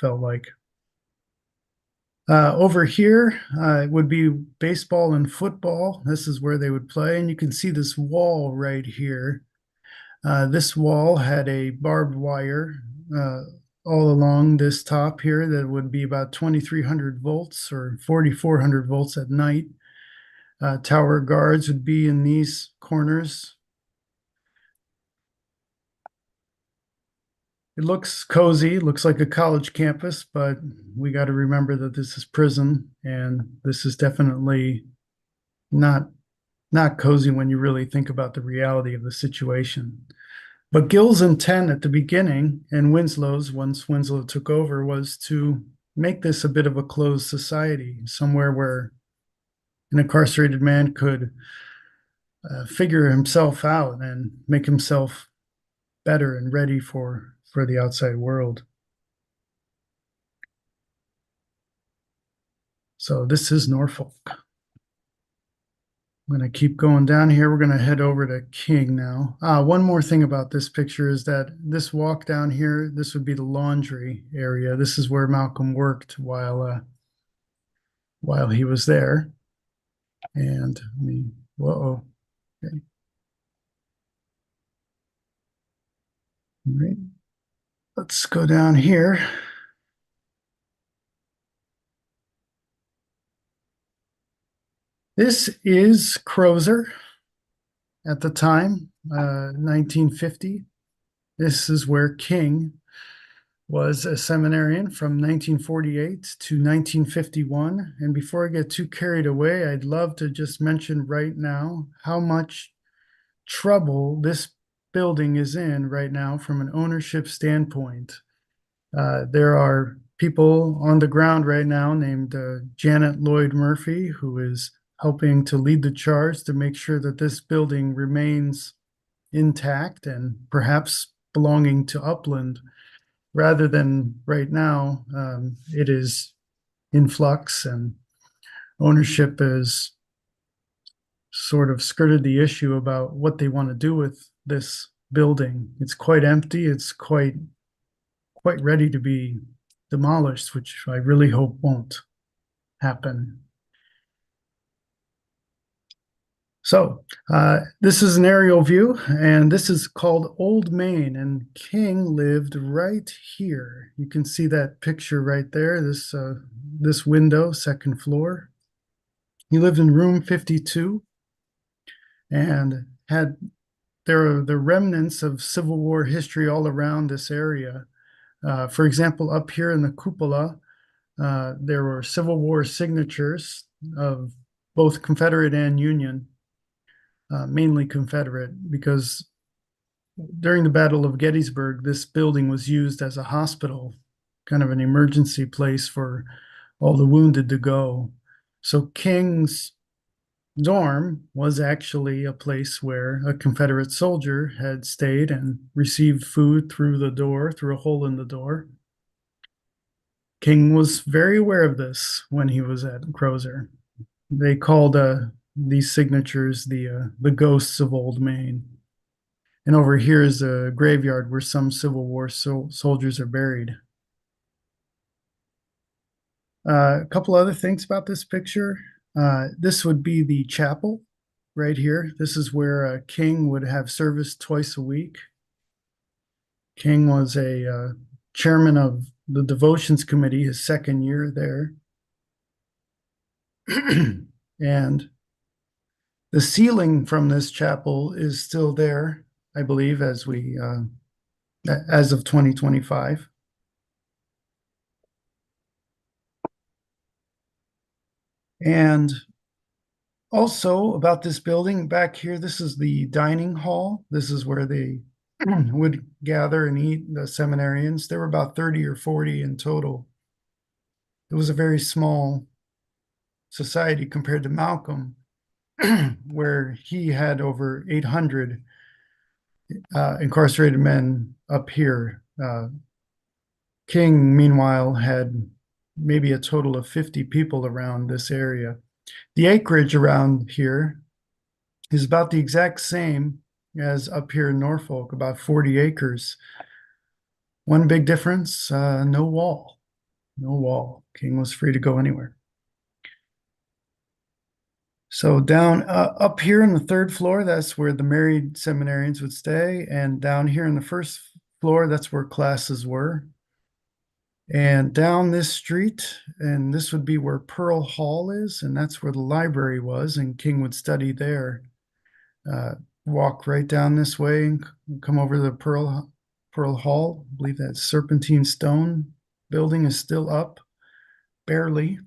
felt like. Over here, it would be baseball and football. This is where they would play. And you can see this wall right here. This wall had a barbed wire all along this top here that would be about 2,300 volts or 4,400 volts at night. Tower guards would be in these corners. It looks cozy, looks like a college campus, but we got to remember that this is prison, and this is definitely not cozy when you really think about the reality of the situation. But Gill's intent at the beginning, and Winslow's, once Winslow took over, was to make this a bit of a closed society, somewhere where an incarcerated man could figure himself out and make himself better and ready for the outside world. So this is Norfolk. I'm going to keep going down here. We're going to head over to King now. One more thing about this picture is that this walk down here, this would be the laundry area. This is where Malcolm worked while he was there. And whoa. Okay. All right. Let's go down here. This is Crozer at the time, 1950. This is where King was a seminarian from 1948 to 1951. And before I get too carried away, I'd love to just mention right now how much trouble this building is in right now from an ownership standpoint. There are people on the ground right now named Janet Lloyd Murphy, who is helping to lead the charge to make sure that this building remains intact and perhaps belonging to Upland, rather than right now it is in flux and ownership has sort of skirted the issue about what they want to do with this building. It's quite empty. It's quite ready to be demolished, which I really hope won't happen. So this is an aerial view, and this is called Old Main, and King lived right here. You can see that picture right there, this window, second floor. He lived in room 52 and there are the remnants of Civil War history all around this area. For example, up here in the cupola, there were Civil War signatures of both Confederate and Union. Mainly Confederate, because during the Battle of Gettysburg, this building was used as a hospital, kind of an emergency place for all the wounded to go. So King's dorm was actually a place where a Confederate soldier had stayed and received food through the door, through a hole in the door. King was very aware of this when he was at Crozer. They called these signatures the ghosts of Old Main. And over here is a graveyard where some Civil War soldiers are buried. A couple other things about this picture. This would be the chapel right here. This is where King would have service twice a week. King was a chairman of the devotions committee his second year there. And the ceiling from this chapel is still there, I believe, as of 2025. And also about this building back here, this is the dining hall. This is where they would gather and eat, the seminarians. There were about 30 or 40 in total. It was a very small society compared to Malcolm, where he had over 800 incarcerated men up here. King, meanwhile, had maybe a total of 50 people around this area. The acreage around here is about the exact same as up here in Norfolk, about 40 acres. One big difference, no wall. No wall. King was free to go anywhere. So down up here in the third floor, that's where the married seminarians would stay. And down here in the first floor, that's where classes were. And down this street, and this would be where Pearl Hall is, and that's where the library was, and King would study there. Walk right down this way and come over to the Pearl Hall. I believe that serpentine stone building is still up, barely.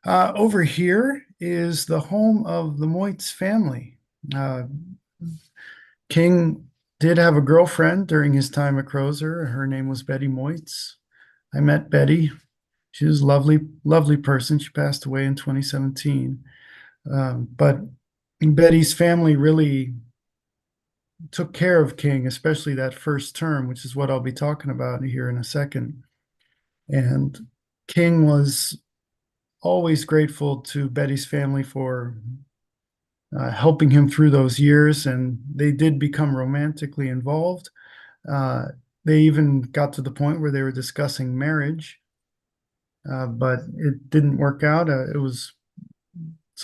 Over here is the home of the Moitz family. King did have a girlfriend during his time at Crozer. Her name was Betty Moitz. I met Betty. She was a lovely, lovely person. She passed away in 2017. But Betty's family really took care of King, especially that first term, which is what I'll be talking about here in a second. And King was always grateful to Betty's family for helping him through those years, and they did become romantically involved. They even got to the point where they were discussing marriage, but it didn't work out. It's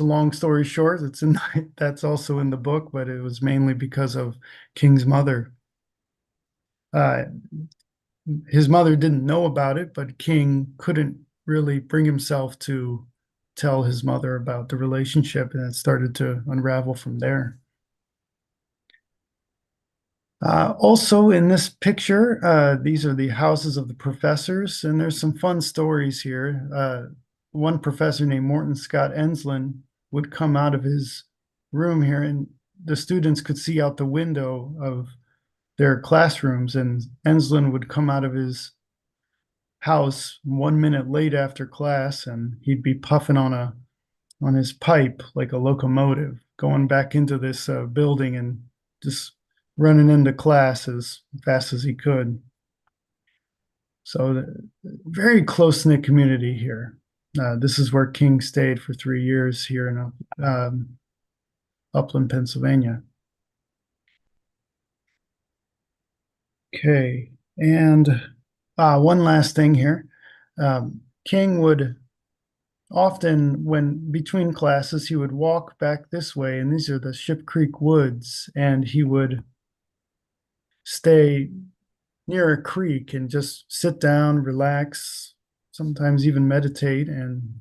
a long story short. That's also in the book, but it was mainly because of King's mother. His mother didn't know about it, but King couldn't really bring himself to tell his mother about the relationship, and it started to unravel from there. Also in this picture, these are the houses of the professors, and there's some fun stories here. One professor named Morton Scott Enslin would come out of his room here, and the students could see out the window of their classrooms, and Enslin would come out of his house 1 minute late after class, and he'd be puffing on his pipe like a locomotive, going back into this building and just running into class as fast as he could. So very close-knit community here. This is where King stayed for 3 years here in Upland, Pennsylvania. Okay, and one last thing here. King would often when between classes, he would walk back this way, and these are the Ship Creek Woods, and he would stay near a creek and just sit down, relax, sometimes even meditate and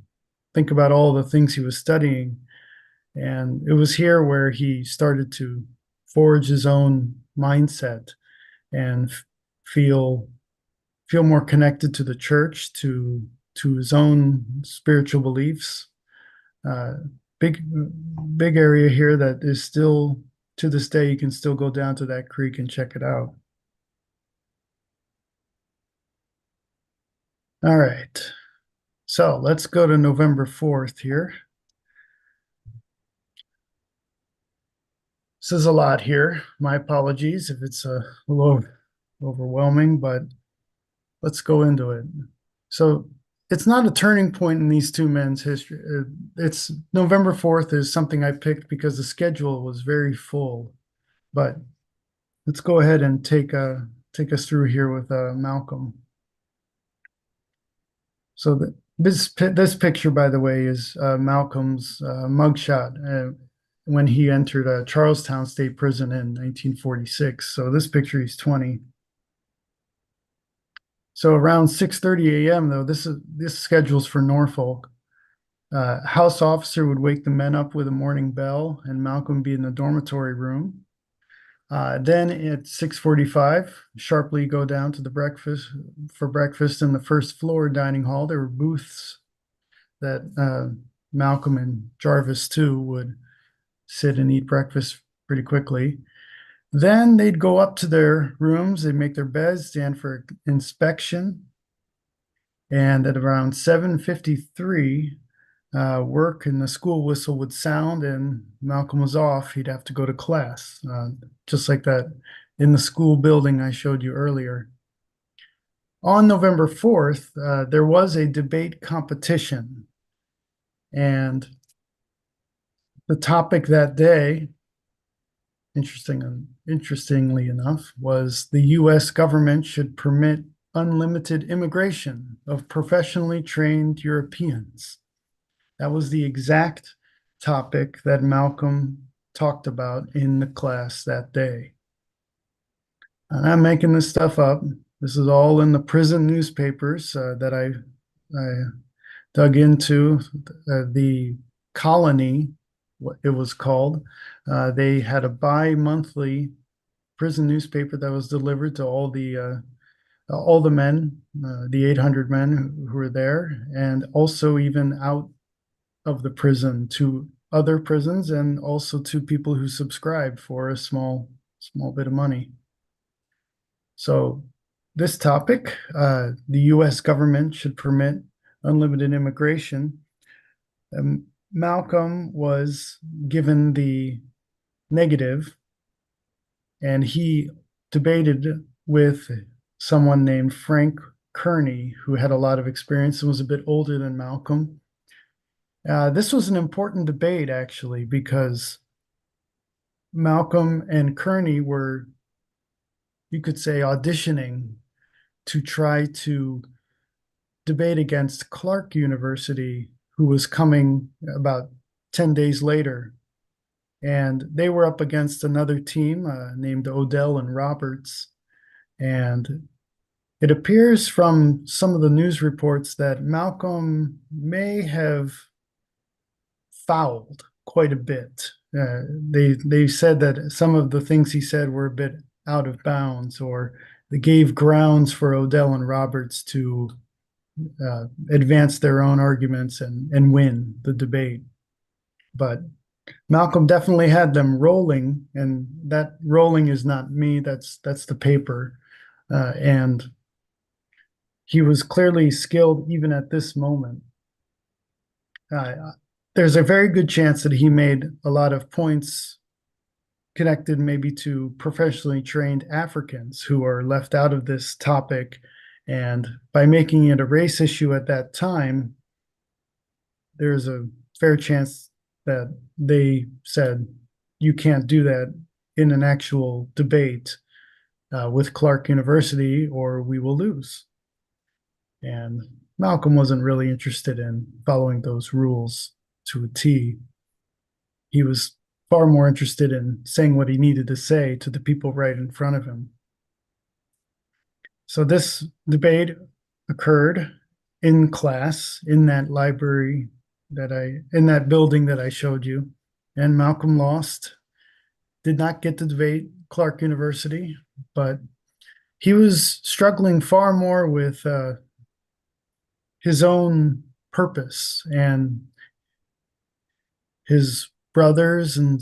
think about all the things he was studying. And it was here where he started to forge his own mindset and feel more connected to the church, to his own spiritual beliefs. Uh, big area here that is still to this day. You can still go down to that creek and check it out. All right, so let's go to November 4th here. This is a lot here. My apologies if it's a little overwhelming, but let's go into it. So it's not a turning point in these two men's history. It's November 4th is something I picked because the schedule was very full. But let's go ahead and take us through here with Malcolm. So this picture, by the way, is Malcolm's mugshot when he entered Charlestown State Prison in 1946. So this picture, he's 20. So around 6:30 a.m. though, this schedule's for Norfolk. House officer would wake the men up with a morning bell, and Malcolm would be in the dormitory room. Then at 6:45, sharply go down to the breakfast in the first floor dining hall. There were booths that Malcolm and Jarvis too would sit and eat breakfast pretty quickly. Then they'd go up to their rooms, they'd make their beds, stand for inspection. And at around 7:53, work and the school whistle would sound and Malcolm was off. He'd have to go to class, just like that in the school building I showed you earlier. On November 4th, there was a debate competition. And the topic that day, interestingly enough, was the U.S. government should permit unlimited immigration of professionally trained Europeans. That was the exact topic that Malcolm talked about in the class that day. And I'm making this stuff up. This is all in the prison newspapers that I dug into. The Colony, what it was called. They had a bi-monthly prison newspaper that was delivered to all the men, the 800 men who were there, and also even out of the prison to other prisons, and also to people who subscribed for a small bit of money. So this topic, the U.S. government should permit unlimited immigration. Malcolm was given the negative, and he debated with someone named Frank Kearney, who had a lot of experience and was a bit older than Malcolm. This was an important debate, actually, because Malcolm and Kearney were, you could say, auditioning to try to debate against Clark University, who was coming about 10 days later. And they were up against another team named Odell and Roberts. And it appears from some of the news reports that Malcolm may have fouled quite a bit. They said that some of the things he said were a bit out of bounds, or they gave grounds for Odell and Roberts to advance their own arguments and win the debate. But Malcolm definitely had them rolling, and that rolling is not me, that's the paper. And he was clearly skilled even at this moment. There's a very good chance that he made a lot of points connected maybe to professionally trained Africans who are left out of this topic. And by making it a race issue at that time, there's a fair chance that they said, you can't do that in an actual debate with Clark University, or we will lose. And Malcolm wasn't really interested in following those rules to a T. He was far more interested in saying what he needed to say to the people right in front of him. So this debate occurred in class in that library in that building that I showed you, and Malcolm lost. Did not get to debate Clark University, but he was struggling far more with his own purpose, and his brothers, and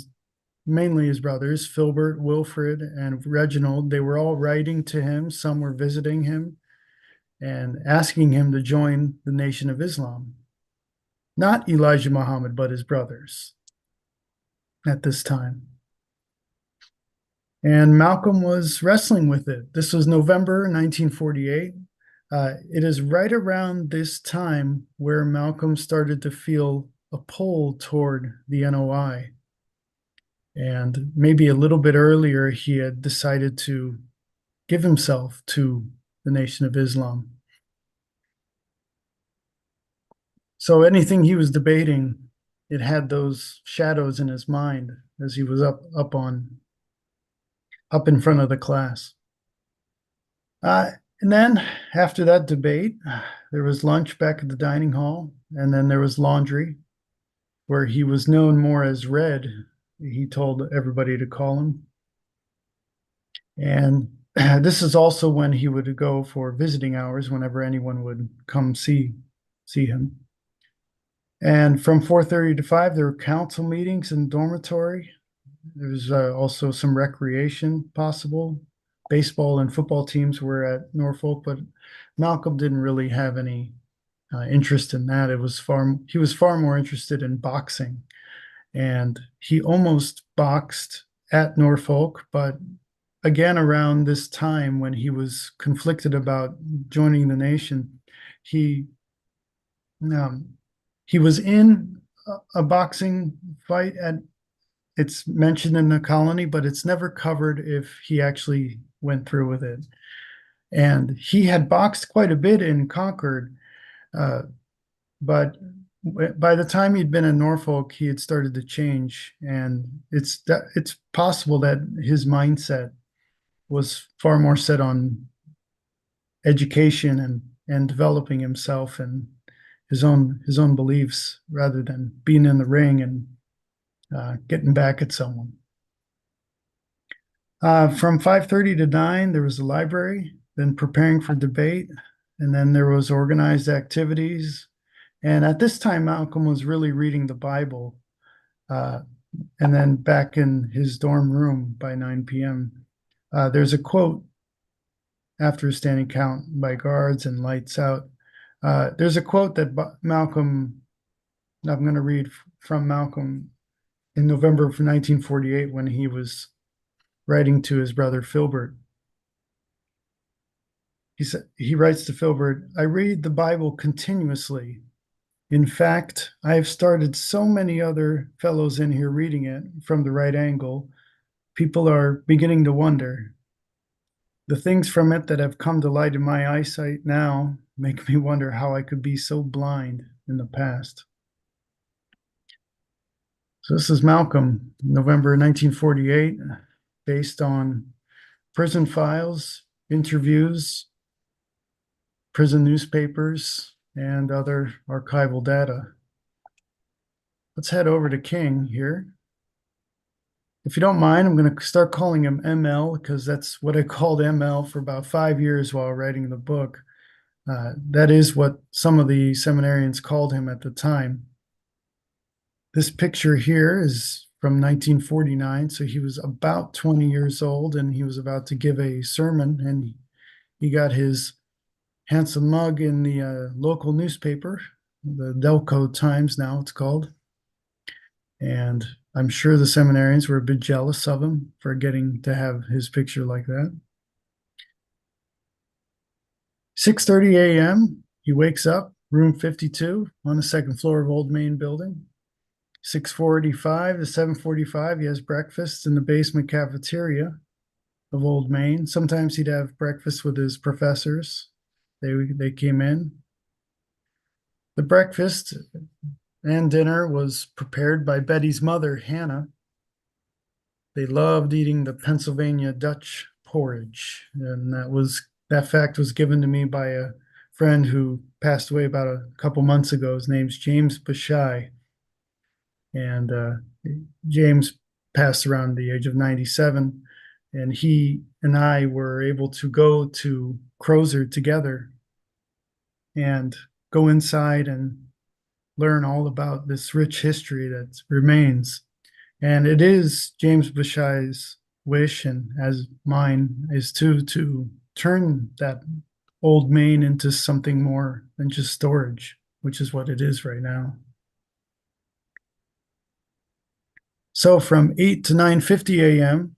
mainly his brothers, Filbert, Wilfred, and Reginald, they were all writing to him. Some were visiting him and asking him to join the Nation of Islam. Not Elijah Muhammad, but his brothers at this time. And Malcolm was wrestling with it. This was November 1948. It is right around this time where Malcolm started to feel a pull toward the NOI. And maybe a little bit earlier, he had decided to give himself to the Nation of Islam. So anything he was debating, it had those shadows in his mind as he was up in front of the class. And then after that debate, there was lunch back at the dining hall, and then there was laundry, where he was known more as Red. He told everybody to call him. And this is also when he would go for visiting hours whenever anyone would come see him. And from 4:30 to 5, there were council meetings in the dormitory. There was also some recreation possible. Baseball and football teams were at Norfolk, but Malcolm didn't really have any interest in that. He was far more interested in boxing, and he almost boxed at Norfolk, but again, around this time when he was conflicted about joining the nation, he was in a boxing fight it's mentioned in the colony, but it's never covered if he actually went through with it. And he had boxed quite a bit in Concord, but by the time he'd been in Norfolk, he had started to change. And it's possible that his mindset was far more set on education and developing himself and his own beliefs rather than being in the ring and getting back at someone. From 5:30 to 9, there was the library, then preparing for debate, and then there was organized activities. And at this time, Malcolm was really reading the Bible, and then back in his dorm room by 9 p.m. There's a quote after a standing count by guards and lights out. There's a quote that I'm going to read from Malcolm in November of 1948 when he was writing to his brother Filbert. He writes to Filbert, "I read the Bible continuously. In fact, I have started so many other fellows in here reading it from the right angle. People are beginning to wonder. The things from it that have come to light in my eyesight now make me wonder how I could be so blind in the past." So this is Malcolm, November 1948, based on prison files, interviews, prison newspapers, and other archival data. Let's head over to King here. If you don't mind, I'm going to start calling him ML because that's what I called ML for about 5 years while writing the book. That is what some of the seminarians called him at the time. This picture here is from 1949, so he was about 20 years old, and he was about to give a sermon, and he got his handsome mug in the local newspaper, the Delco Times now it's called. And I'm sure the seminarians were a bit jealous of him for getting to have his picture like that. 6:30 a.m., he wakes up, room 52 on the second floor of Old Main Building. 6:45 to 7:45, he has breakfast in the basement cafeteria of Old Main. Sometimes he'd have breakfast with his professors. They came in. The breakfast and dinner was prepared by Betty's mother, Hannah. They loved eating the Pennsylvania Dutch porridge, and that fact was given to me by a friend who passed away about a couple months ago. His name's James Bashai, and James passed around the age of 97, and he and I were able to go to Crozer together and go inside and learn all about this rich history that remains. And it is James Bashai's wish, and as mine is too, to turn that old main into something more than just storage, which is what it is right now. So from 8 to 9:50 a.m.,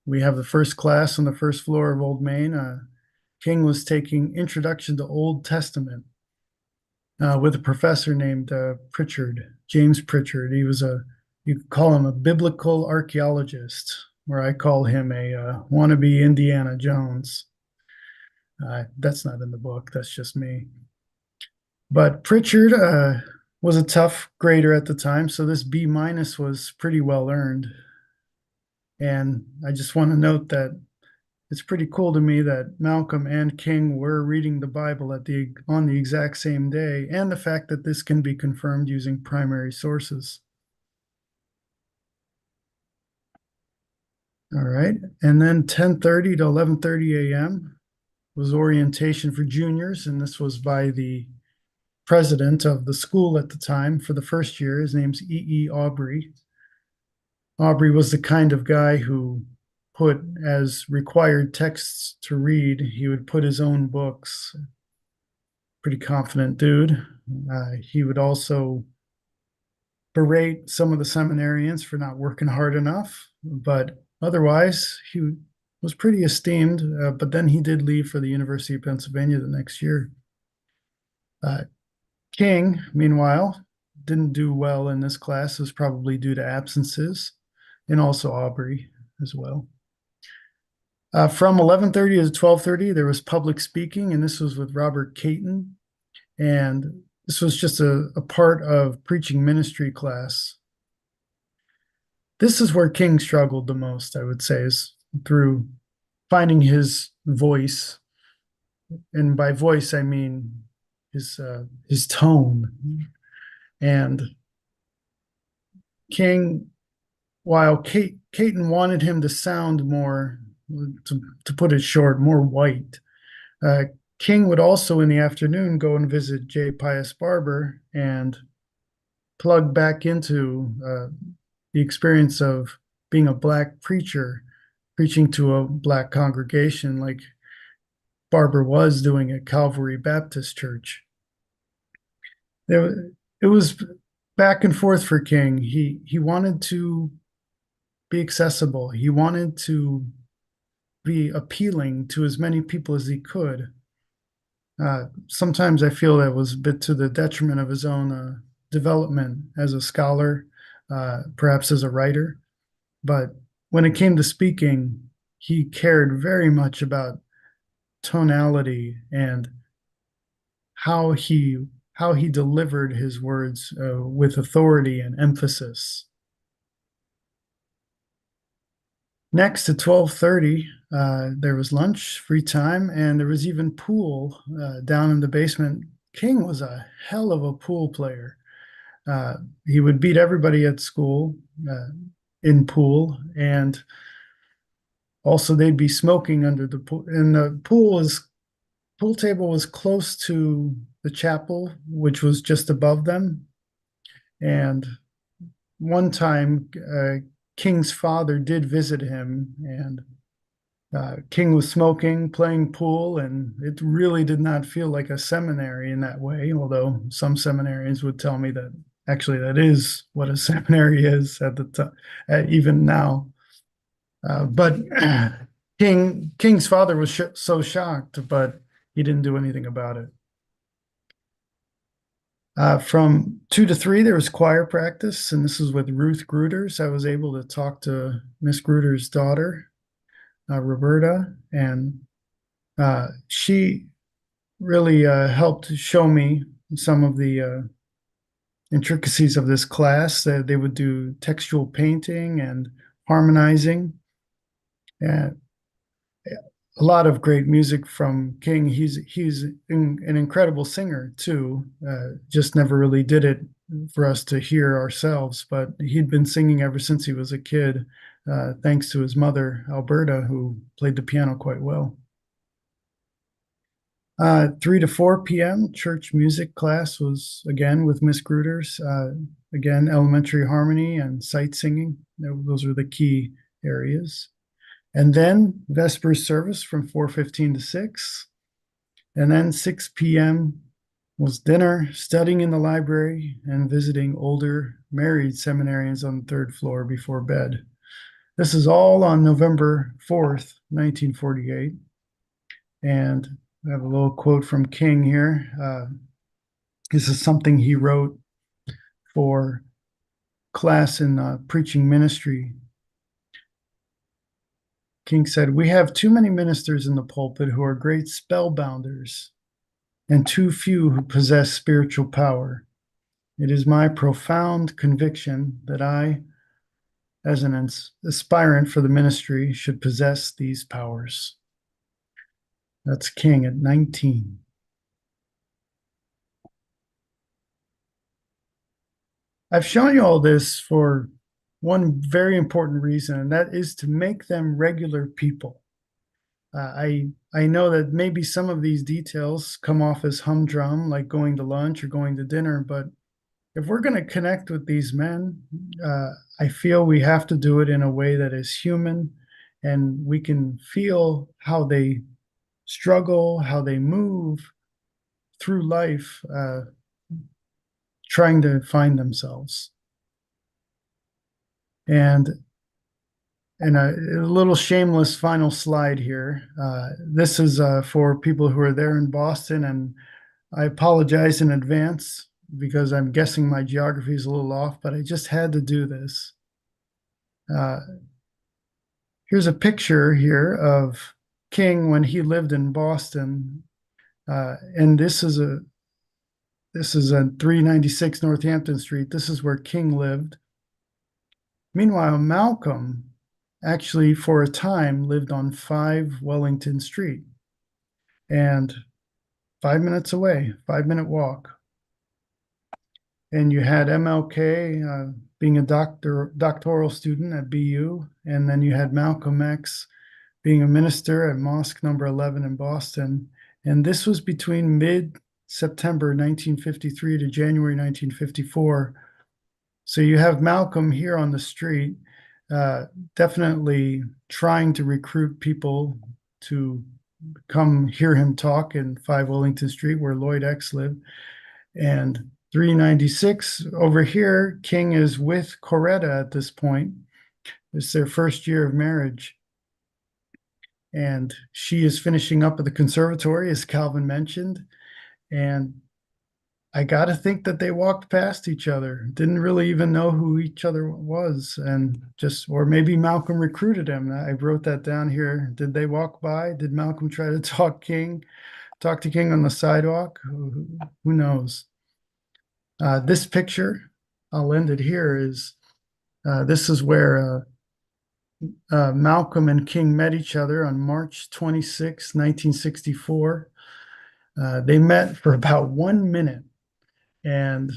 we have the first class on the first floor of Old Main. King was taking Introduction to Old Testament with a professor named Pritchard, James Pritchard. He was you could call him a biblical archaeologist, where I call him a wannabe Indiana Jones. That's not in the book, that's just me. But Pritchard was a tough grader at the time, so this B- was pretty well earned. And I just want to note that it's pretty cool to me that Malcolm and King were reading the Bible on the exact same day, and the fact that this can be confirmed using primary sources. All right, and then 10:30 to 11:30 a.m. was orientation for juniors, and this was by the president of the school at the time for the first year. His name's E.E. Aubrey. Aubrey was the kind of guy who put as required texts to read, he would put his own books. Pretty confident dude. He would also berate some of the seminarians for not working hard enough, but otherwise he was pretty esteemed. But then he did leave for the University of Pennsylvania the next year. King, meanwhile, didn't do well in this class. It was probably due to absences, and also Aubrey as well. From 11:30 to 12:30, there was public speaking, and this was with Robert Caton. And this was just a part of preaching ministry class. This is where King struggled the most, I would say, is through finding his voice. And by voice, I mean his tone. And King, while Caton wanted him to sound more, to put it short, more white, King would also in the afternoon go and visit J. Pius Barber and plug back into the experience of being a Black preacher, preaching to a Black congregation like Barber was doing at Calvary Baptist Church. It was back and forth for King. He wanted to be accessible. He wanted to be appealing to as many people as he could. Sometimes I feel that was a bit to the detriment of his own development as a scholar, perhaps as a writer. But when it came to speaking, he cared very much about tonality and how he delivered his words with authority and emphasis. Next at 12:30, there was lunch, free time, and there was even pool down in the basement. King was a hell of a pool player. He would beat everybody at school in pool, and also they'd be smoking under the pool. And the pool table was close to the chapel, which was just above them. And one time, King's father did visit him, and King was smoking, playing pool, and it really did not feel like a seminary in that way, although some seminarians would tell me that actually that is what a seminary is at the time, even now. But King's father was so shocked, but he didn't do anything about it. From 2 to 3, there was choir practice, and this was with Ruth Gruters. I was able to talk to Miss Gruters' daughter, Roberta, and she really helped show me some of the intricacies of this class. They would do textual painting and harmonizing. And a lot of great music from King. He's an incredible singer too. Just never really did it for us to hear ourselves, but he'd been singing ever since he was a kid, thanks to his mother, Alberta, who played the piano quite well. 3 to 4 p.m. church music class was again with Miss Gruters. Again, elementary harmony and sight singing. Those are the key areas. And then Vespers service from 4:15 to 6. And then 6 p.m. was dinner, studying in the library, and visiting older married seminarians on the third floor before bed. This is all on November 4th, 1948. And I have a little quote from King here. This is something he wrote for class in preaching ministry. King said, "We have too many ministers in the pulpit who are great spellbounders and too few who possess spiritual power. It is my profound conviction that I, as an aspirant for the ministry, should possess these powers." That's King at 19. I've shown you all this for one very important reason, and that is to make them regular people. I know that maybe some of these details come off as humdrum, like going to lunch or going to dinner, but if we're going to connect with these men, I feel we have to do it in a way that is human, and we can feel how they struggle, how they move through life, trying to find themselves. And a little shameless final slide here. This is for people who are there in Boston, and I apologize in advance because I'm guessing my geography is a little off, but I just had to do this. Here's a picture here of King when he lived in Boston, and this is a 396 Northampton Street. This is where King lived. Meanwhile, Malcolm actually, for a time, lived on 5 Wellington Street, and 5 minutes away, 5-minute walk. And you had MLK being a doctoral student at BU, and then you had Malcolm X being a minister at Mosque number 11 in Boston. And this was between mid-September 1953 to January 1954. So you have Malcolm here on the street, definitely trying to recruit people to come hear him talk in 5 Wellington Street, where Lloyd X lived. And 396 over here, King is with Coretta at this point. It's their first year of marriage. And she is finishing up at the conservatory, as Calvin mentioned. And I got to think that they walked past each other, didn't really even know who each other was, and just, or maybe Malcolm recruited him. I wrote that down here. Did they walk by? Did Malcolm try to talk to King on the sidewalk? Who knows? This picture, I'll end it here, is this is where Malcolm and King met each other on March 26, 1964. They met for about 1 minute. And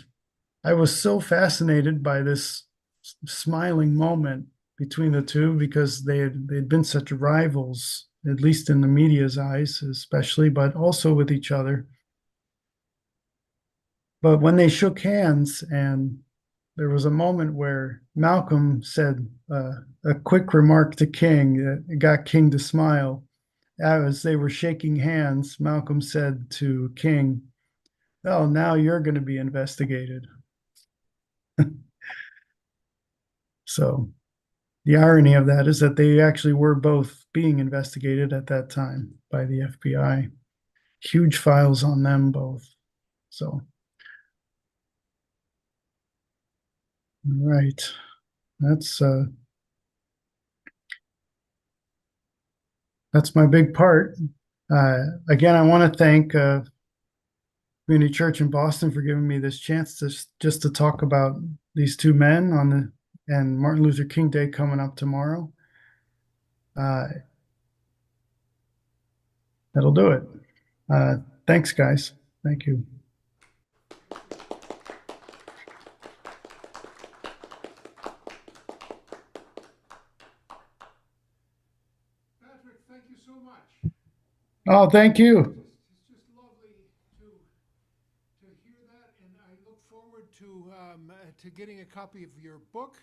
I was so fascinated by this smiling moment between the two because they'd been such rivals, at least in the media's eyes, especially, but also with each other. But when they shook hands, and there was a moment where Malcolm said a quick remark to King that got King to smile. As they were shaking hands, Malcolm said to King, "Oh, now you're going to be investigated." So the irony of that is that they actually were both being investigated at that time by the FBI. Huge files on them both. So, all right, that's my big part. Again, I want to thank Community Church in Boston for giving me this chance to just to talk about these two men and Martin Luther King Day coming up tomorrow. That'll do it. Thanks, guys. Thank you. Patrick, thank you so much. Oh, thank you. It's just lovely to hear that, and I look forward to getting a copy of your book.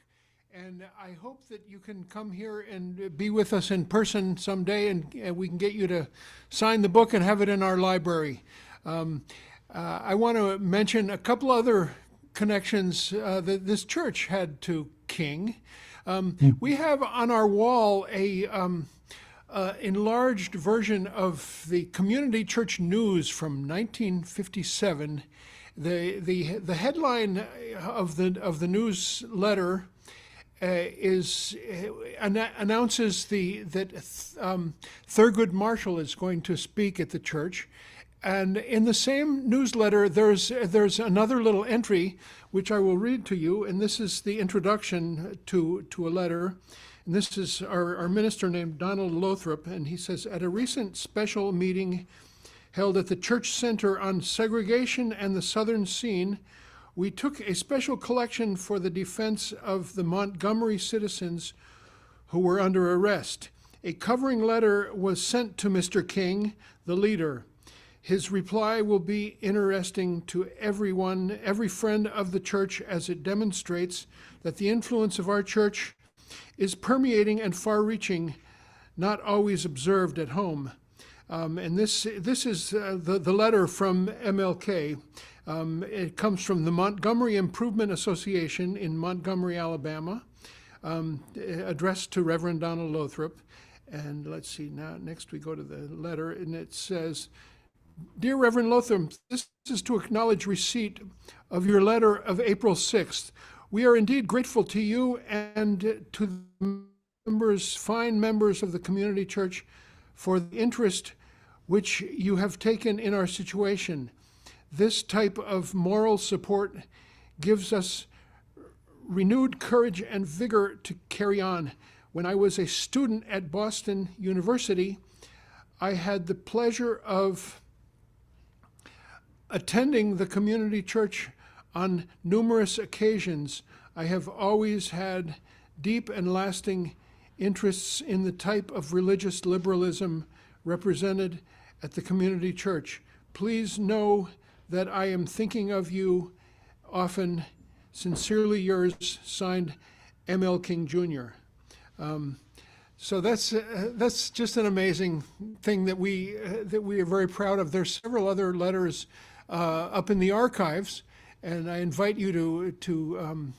And I hope that you can come here and be with us in person someday, and we can get you to sign the book and have it in our library. I want to mention a couple other connections that this church had to King. We have on our wall a enlarged version of the Community Church News from 1957. The headline of the newsletter announces that Thurgood Marshall is going to speak at the church, and in the same newsletter there's another little entry which I will read to you, and this is the introduction to a letter. And this is our minister named Donald Lothrop, and he says, at a recent special meeting held at the Church Center on Segregation and the Southern Scene, we took a special collection for the defense of the Montgomery citizens who were under arrest. A covering letter was sent to Mr. King, the leader. His reply will be interesting to everyone, every friend of the church, as it demonstrates that the influence of our church is permeating and far-reaching, not always observed at home. And this is the letter from MLK. It comes from the Montgomery Improvement Association in Montgomery, Alabama, addressed to Reverend Donald Lothrop. And let's see, now next we go to the letter, and it says, Dear Reverend Lothrop, this is to acknowledge receipt of your letter of April 6th. We are indeed grateful to you and to the fine members of the community church for the interest which you have taken in our situation. This type of moral support gives us renewed courage and vigor to carry on. When I was a student at Boston University, I had the pleasure of attending the community church on numerous occasions. I have always had deep and lasting interests in the type of religious liberalism represented at the community church. Please know that I am thinking of you often. Sincerely yours, signed, M.L. King Jr. So that's just an amazing thing that we are very proud of. There's several other letters up in the archives, and I invite you to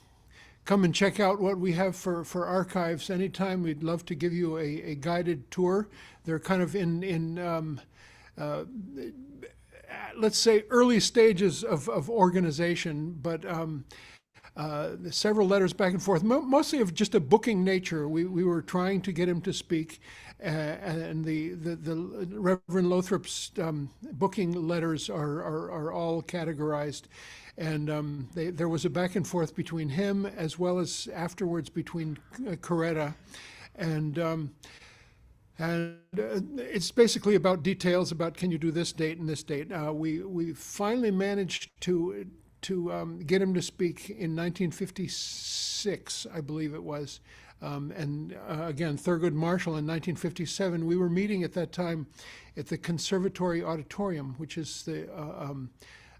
come and check out what we have for archives anytime. We'd love to give you a guided tour. They're kind of in let's say early stages of organization, but several letters back and forth, mostly of just a booking nature. We were trying to get him to speak, and the Reverend Lothrop's booking letters are all categorized, and there was a back and forth between him as well as afterwards between Coretta, and it's basically about details about, can you do this date and this date. We finally managed to get him to speak in 1956, I believe it was. And again, Thurgood Marshall in 1957. We were meeting at that time at the Conservatory Auditorium, which is the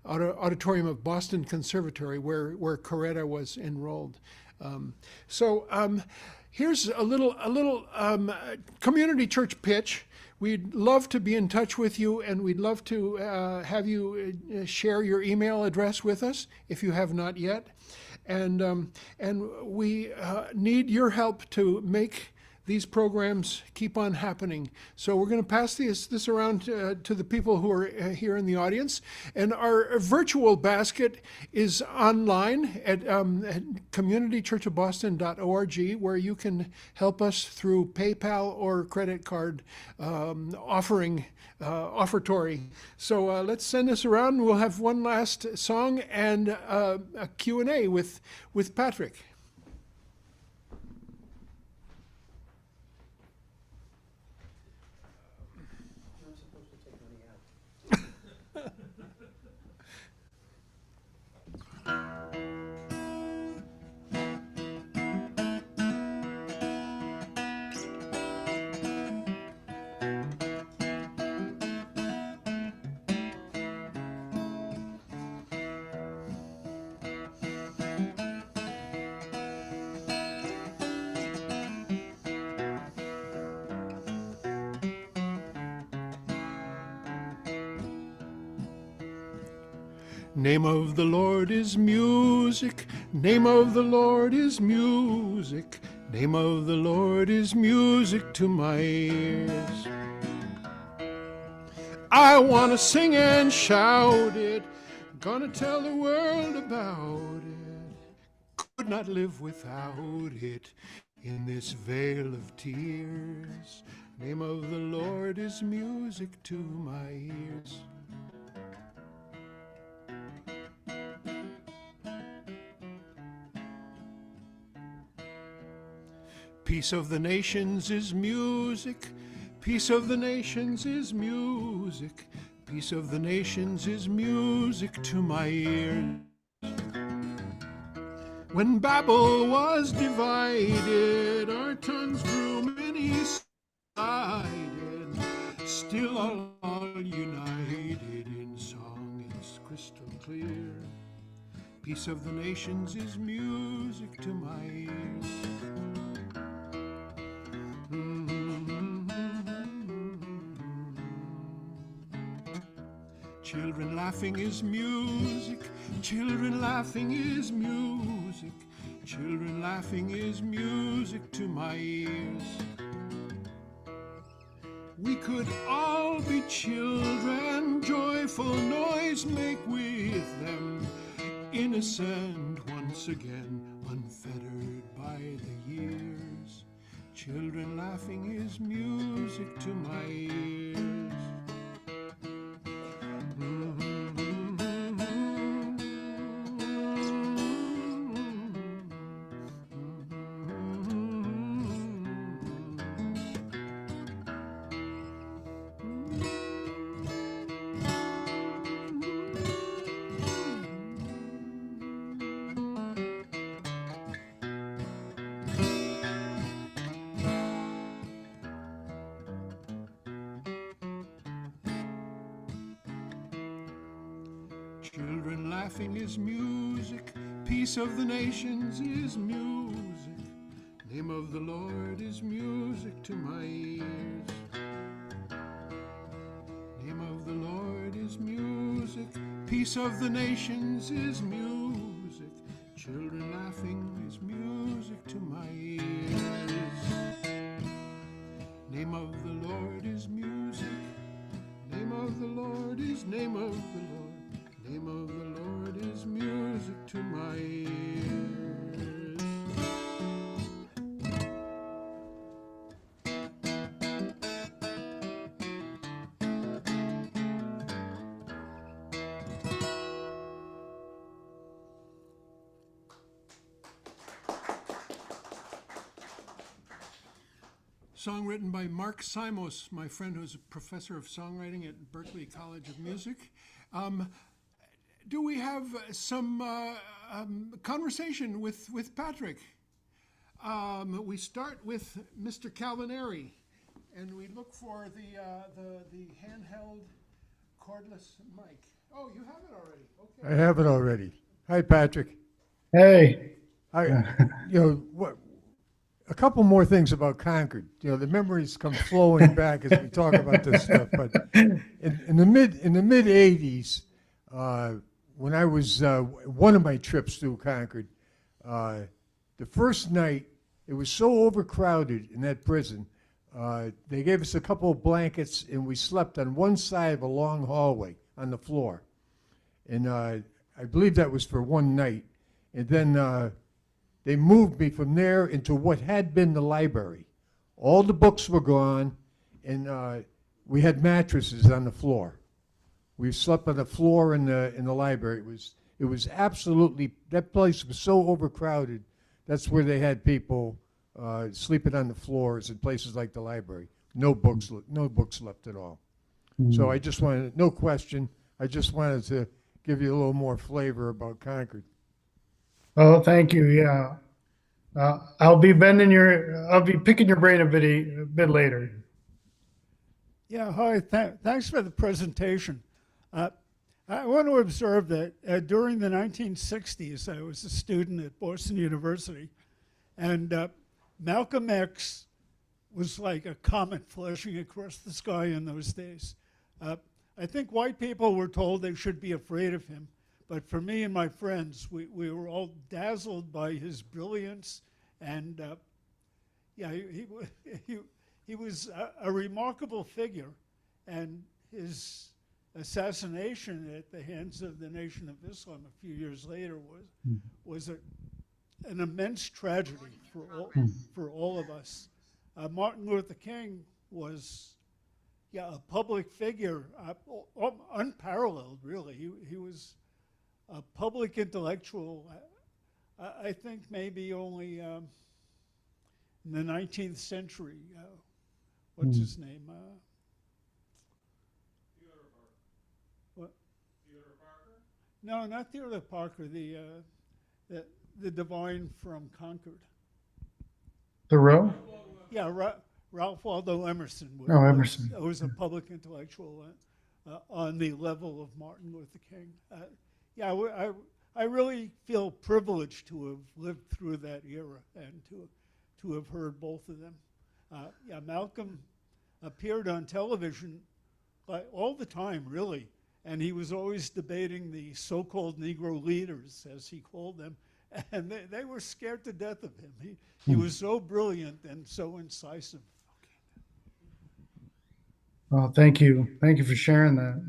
auditorium of Boston Conservatory, where Coretta was enrolled. Here's a little community church pitch. We'd love to be in touch with you, and we'd love to have you share your email address with us if you have not yet. And we need your help to make these programs keep on happening. So we're going to pass this around to the people who are here in the audience. And our virtual basket is online at communitychurchofboston.org, where you can help us through PayPal or credit card offertory. So let's send this around. We'll have one last song and a Q&A with Patrick. Name of the Lord is music. Name of the Lord is music. Name of the Lord is music to my ears. I want to sing and shout it. Gonna tell the world about it. Could not live without it in this vale of tears. Name of the Lord is music to my ears. Peace of the nations is music. Peace of the nations is music. Peace of the nations is music to my ears. When Babel was divided, our tongues grew many-sided, still all united in song is crystal clear. Peace of the nations is music to my ears. Children laughing is music. Children laughing is music. Children laughing is music to my ears. We could all be children, joyful noise make with them, innocent once again, unfettered by the years. Children laughing is music to my ears. Children laughing is music. Peace of the nations is music. Name of the Lord is music to my ears. Name of the Lord is music. Peace of the nations is music. Children laughing is music to my ears. Name of the Lord is music. Name of the Lord is name of the Lord. Name of the Lord is music to my ears. Song written by Mark Simos, my friend who's a professor of songwriting at Berklee College of Music. Do we have some conversation with Patrick? We start with Mr. Calvinari, and we look for the handheld cordless mic. Oh, you have it already. Okay. I have it already. Hi, Patrick. Hey. A couple more things about Concord. The memories come flowing back as we talk about this stuff. But in the mid '80s, when I was one of my trips through Concord, the first night it was so overcrowded in that prison. They gave us a couple of blankets, and we slept on one side of a long hallway on the floor. And I believe that was for one night. And then they moved me from there into what had been the library. All the books were gone, and we had mattresses on the floor. We slept on the floor in the library. It was absolutely, that place was so overcrowded. That's where they had people sleeping on the floors in places like the library. No books left at all. So I just wanted, no question, I just wanted to give you a little more flavor about Concord. Oh, thank you. Yeah. I'll be picking your brain a bit later. Yeah, hi, thanks for the presentation. I want to observe that during the 1960s, I was a student at Boston University, and Malcolm X was like a comet flashing across the sky in those days. I think white people were told they should be afraid of him, but for me and my friends, we were all dazzled by his brilliance, and yeah, he was a remarkable figure, and his assassination at the hands of the Nation of Islam a few years later was an immense tragedy for all of us. Martin Luther King was a public figure, unparalleled really. He was a public intellectual, I think maybe only in the 19th century. What's his name? No, not Theodore Parker. The divine from Concord. Thoreau? Yeah, Ralph Waldo Emerson. Emerson. Was a public intellectual on the level of Martin Luther King. I really feel privileged to have lived through that era and to have heard both of them. Malcolm appeared on television all the time, really. And he was always debating the so-called Negro leaders, as he called them, and they were scared to death of him. He was so brilliant and so incisive. Well, thank you. Thank you for sharing that.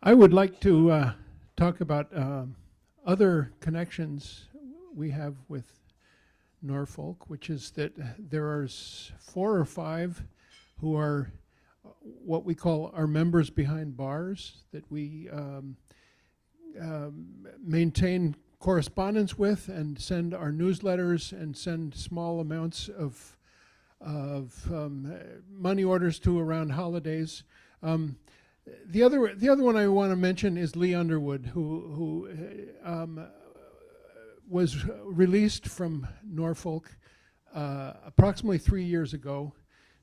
I would like to talk about other connections we have with Norfolk, which is that there are 4 or 5 who are what we call our members behind bars, that we maintain correspondence with and send our newsletters and send small amounts of money orders to around holidays. The other one I want to mention is Lee Underwood, who was released from Norfolk approximately 3 years ago.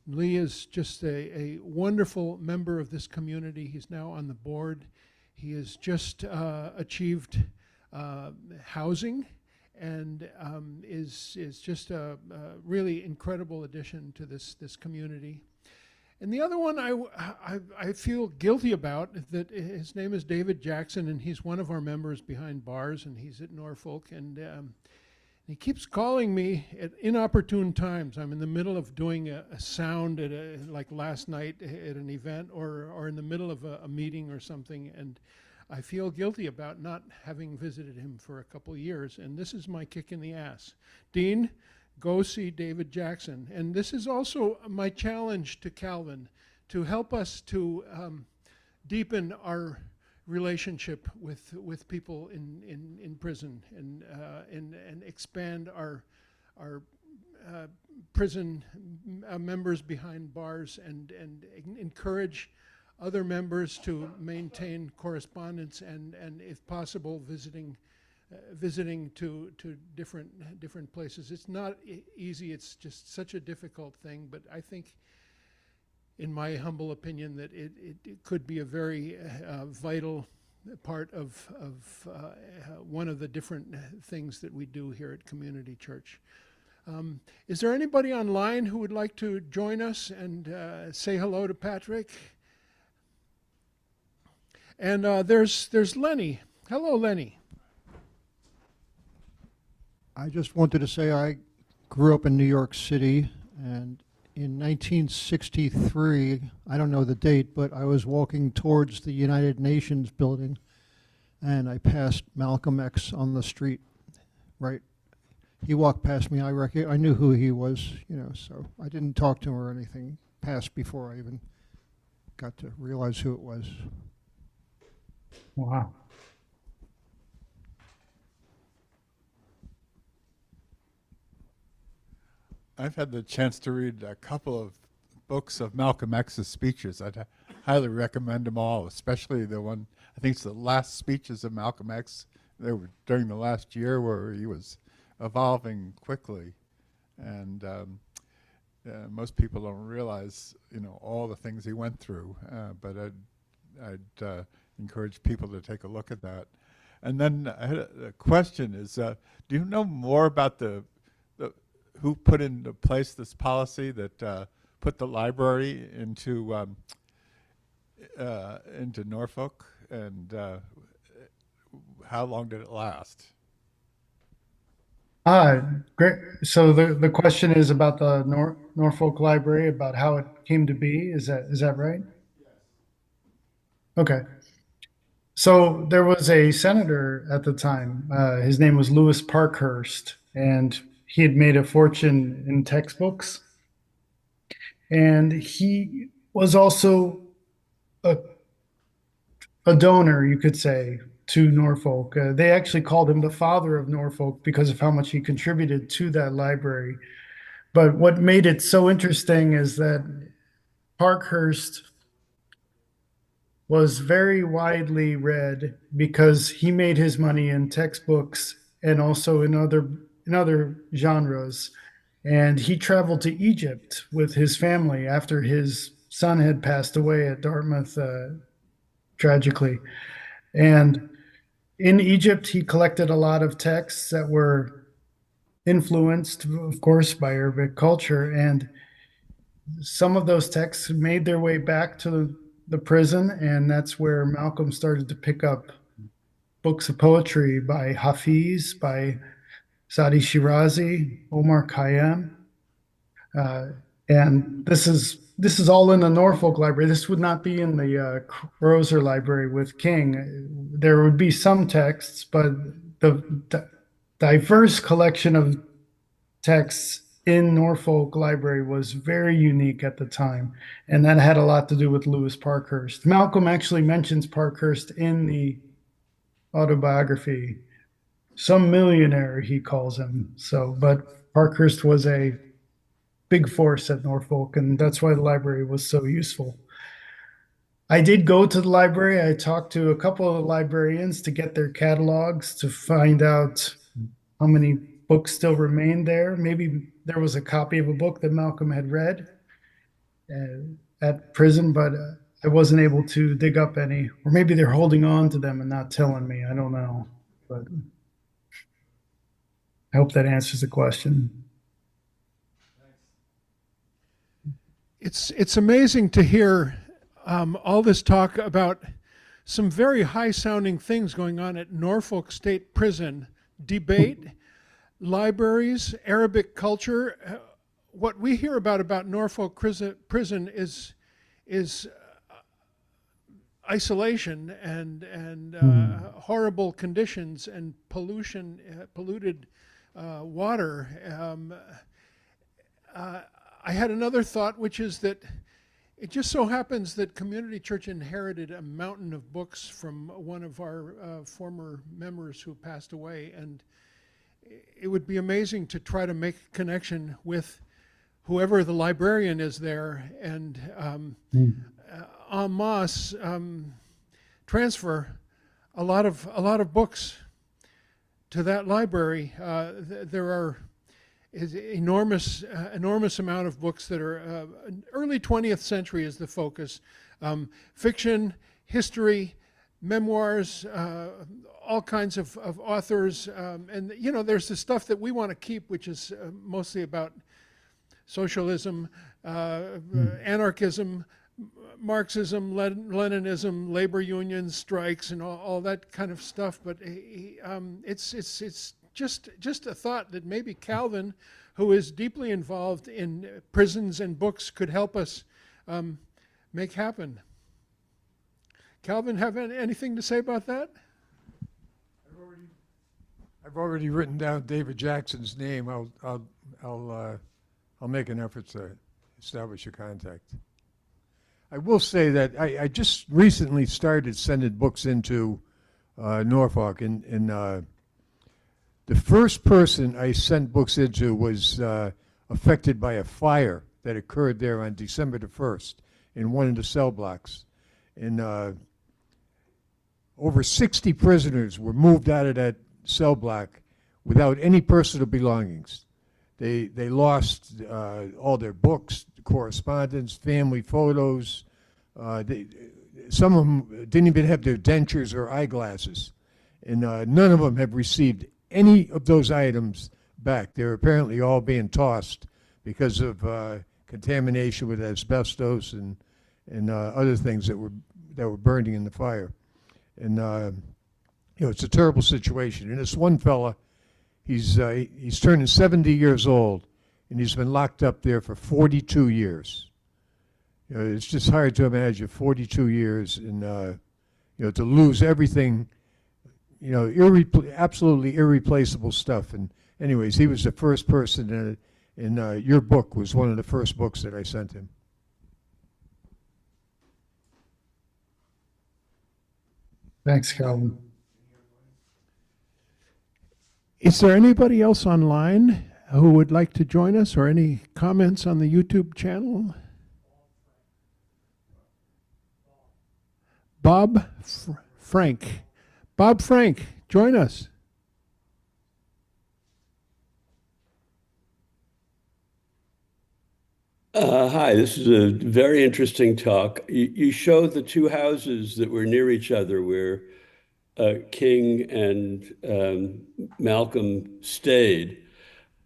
Lee is just a wonderful member of this community. He's now on the board. He has just achieved housing and is just a really incredible addition to this community. And the other one I feel guilty about, that his name is David Jackson, and he's one of our members behind bars, and he's at Norfolk, and he keeps calling me at inopportune times. I'm in the middle of doing a sound like last night at an event, or in the middle of a meeting or something, and I feel guilty about not having visited him for a couple of years, and this is my kick in the ass. Dean, go see David Jackson. And this is also my challenge to Calvin, to help us to deepen our relationship with people in prison and expand our prison members behind bars and encourage other members to maintain correspondence and if possible visiting to different places. It's not easy. It's just such a difficult thing. But I think, in my humble opinion, that it could be a very vital part of one of the different things that we do here at Community Church. Is there anybody online who would like to join us and say hello to Patrick? And there's Lenny. Hello, Lenny. I just wanted to say I grew up in New York City, and in 1963, I don't know the date, but I was walking towards the United Nations building, and I passed Malcolm X on the street. Right, he walked past me. I knew who he was, so I didn't talk to him or anything. Passed before I even got to realize who it was. Wow. I've had the chance to read a couple of books of Malcolm X's speeches. I'd highly recommend them all, especially the one, I think it's the last speeches of Malcolm X. They were during the last year where he was evolving quickly. And most people don't realize, all the things he went through. But I'd encourage people to take a look at that. And then I had a question is, do you know more about who put into place this policy that put the library into Norfolk, and how long did it last? Great. So the question is about the Norfolk Library, about how it came to be. Is that right? Yes. Okay. So there was a senator at the time. His name was Lewis Parkhurst, and he had made a fortune in textbooks. And he was also a donor, you could say, to Norfolk. They actually called him the father of Norfolk because of how much he contributed to that library. But what made it so interesting is that Parkhurst was very widely read because he made his money in textbooks and also in other genres. And he traveled to Egypt with his family after his son had passed away at Dartmouth, tragically. And in Egypt, he collected a lot of texts that were influenced, of course, by Arabic culture. And some of those texts made their way back to the prison. And that's where Malcolm started to pick up books of poetry by Hafiz, by Sadi Shirazi, Omar Khayyam. And this is all in the Norfolk Library. This would not be in the Crozer Library with King. There would be some texts, but the diverse collection of texts in Norfolk Library was very unique at the time. And that had a lot to do with Lewis Parkhurst. Malcolm actually mentions Parkhurst in the autobiography. Some millionaire, he calls him. But Parkhurst was a big force at Norfolk, and that's why the library was so useful. I did go to the library. I talked to a couple of librarians to get their catalogs to find out how many books still remained there. Maybe there was a copy of a book that Malcolm had read at prison, but I wasn't able to dig up any. Or maybe they're holding on to them and not telling me. I don't know. But I hope that answers the question. It's amazing to hear all this talk about some very high-sounding things going on at Norfolk State Prison. Debate, libraries, Arabic culture. What we hear about Norfolk Prison is isolation and horrible conditions and polluted water. I had another thought, which is that it just so happens that Community Church inherited a mountain of books from one of our former members who passed away, and it would be amazing to try to make a connection with whoever the librarian is there and en masse transfer a lot of books to that library. There is enormous amount of books that are early 20th century is the focus. Fiction, history, memoirs, all kinds of authors. And, there's the stuff that we want to keep, which is mostly about socialism, anarchism, Marxism, Leninism, labor unions, strikes, and all that kind of stuff. But it's just a thought that maybe Calvin, who is deeply involved in prisons and books, could help us make happen. Calvin, have anything to say about that? I've already written down David Jackson's name. I'll make an effort to establish a contact. I will say that I just recently started sending books into Norfolk, and the first person I sent books into was affected by a fire that occurred there on December the 1st in one of the cell blocks. And over 60 prisoners were moved out of that cell block without any personal belongings. They lost all their books, correspondence, family photos. Some of them didn't even have their dentures or eyeglasses. And none of them have received any of those items back. They're apparently all being tossed because of contamination with asbestos and other things that were burning in the fire. And it's a terrible situation. And this one fella, he's turning 70 years old, and he's been locked up there for 42 years. It's just hard to imagine 42 years and to lose everything. Absolutely irreplaceable stuff. And anyways, he was the first person, and your book was one of the first books that I sent him. Thanks, Calvin. Is there anybody else online who would like to join us, or any comments on the YouTube channel? Bob Frank. Bob Frank, join us. Hi, this is a very interesting talk. You showed the two houses that were near each other where King and Malcolm stayed.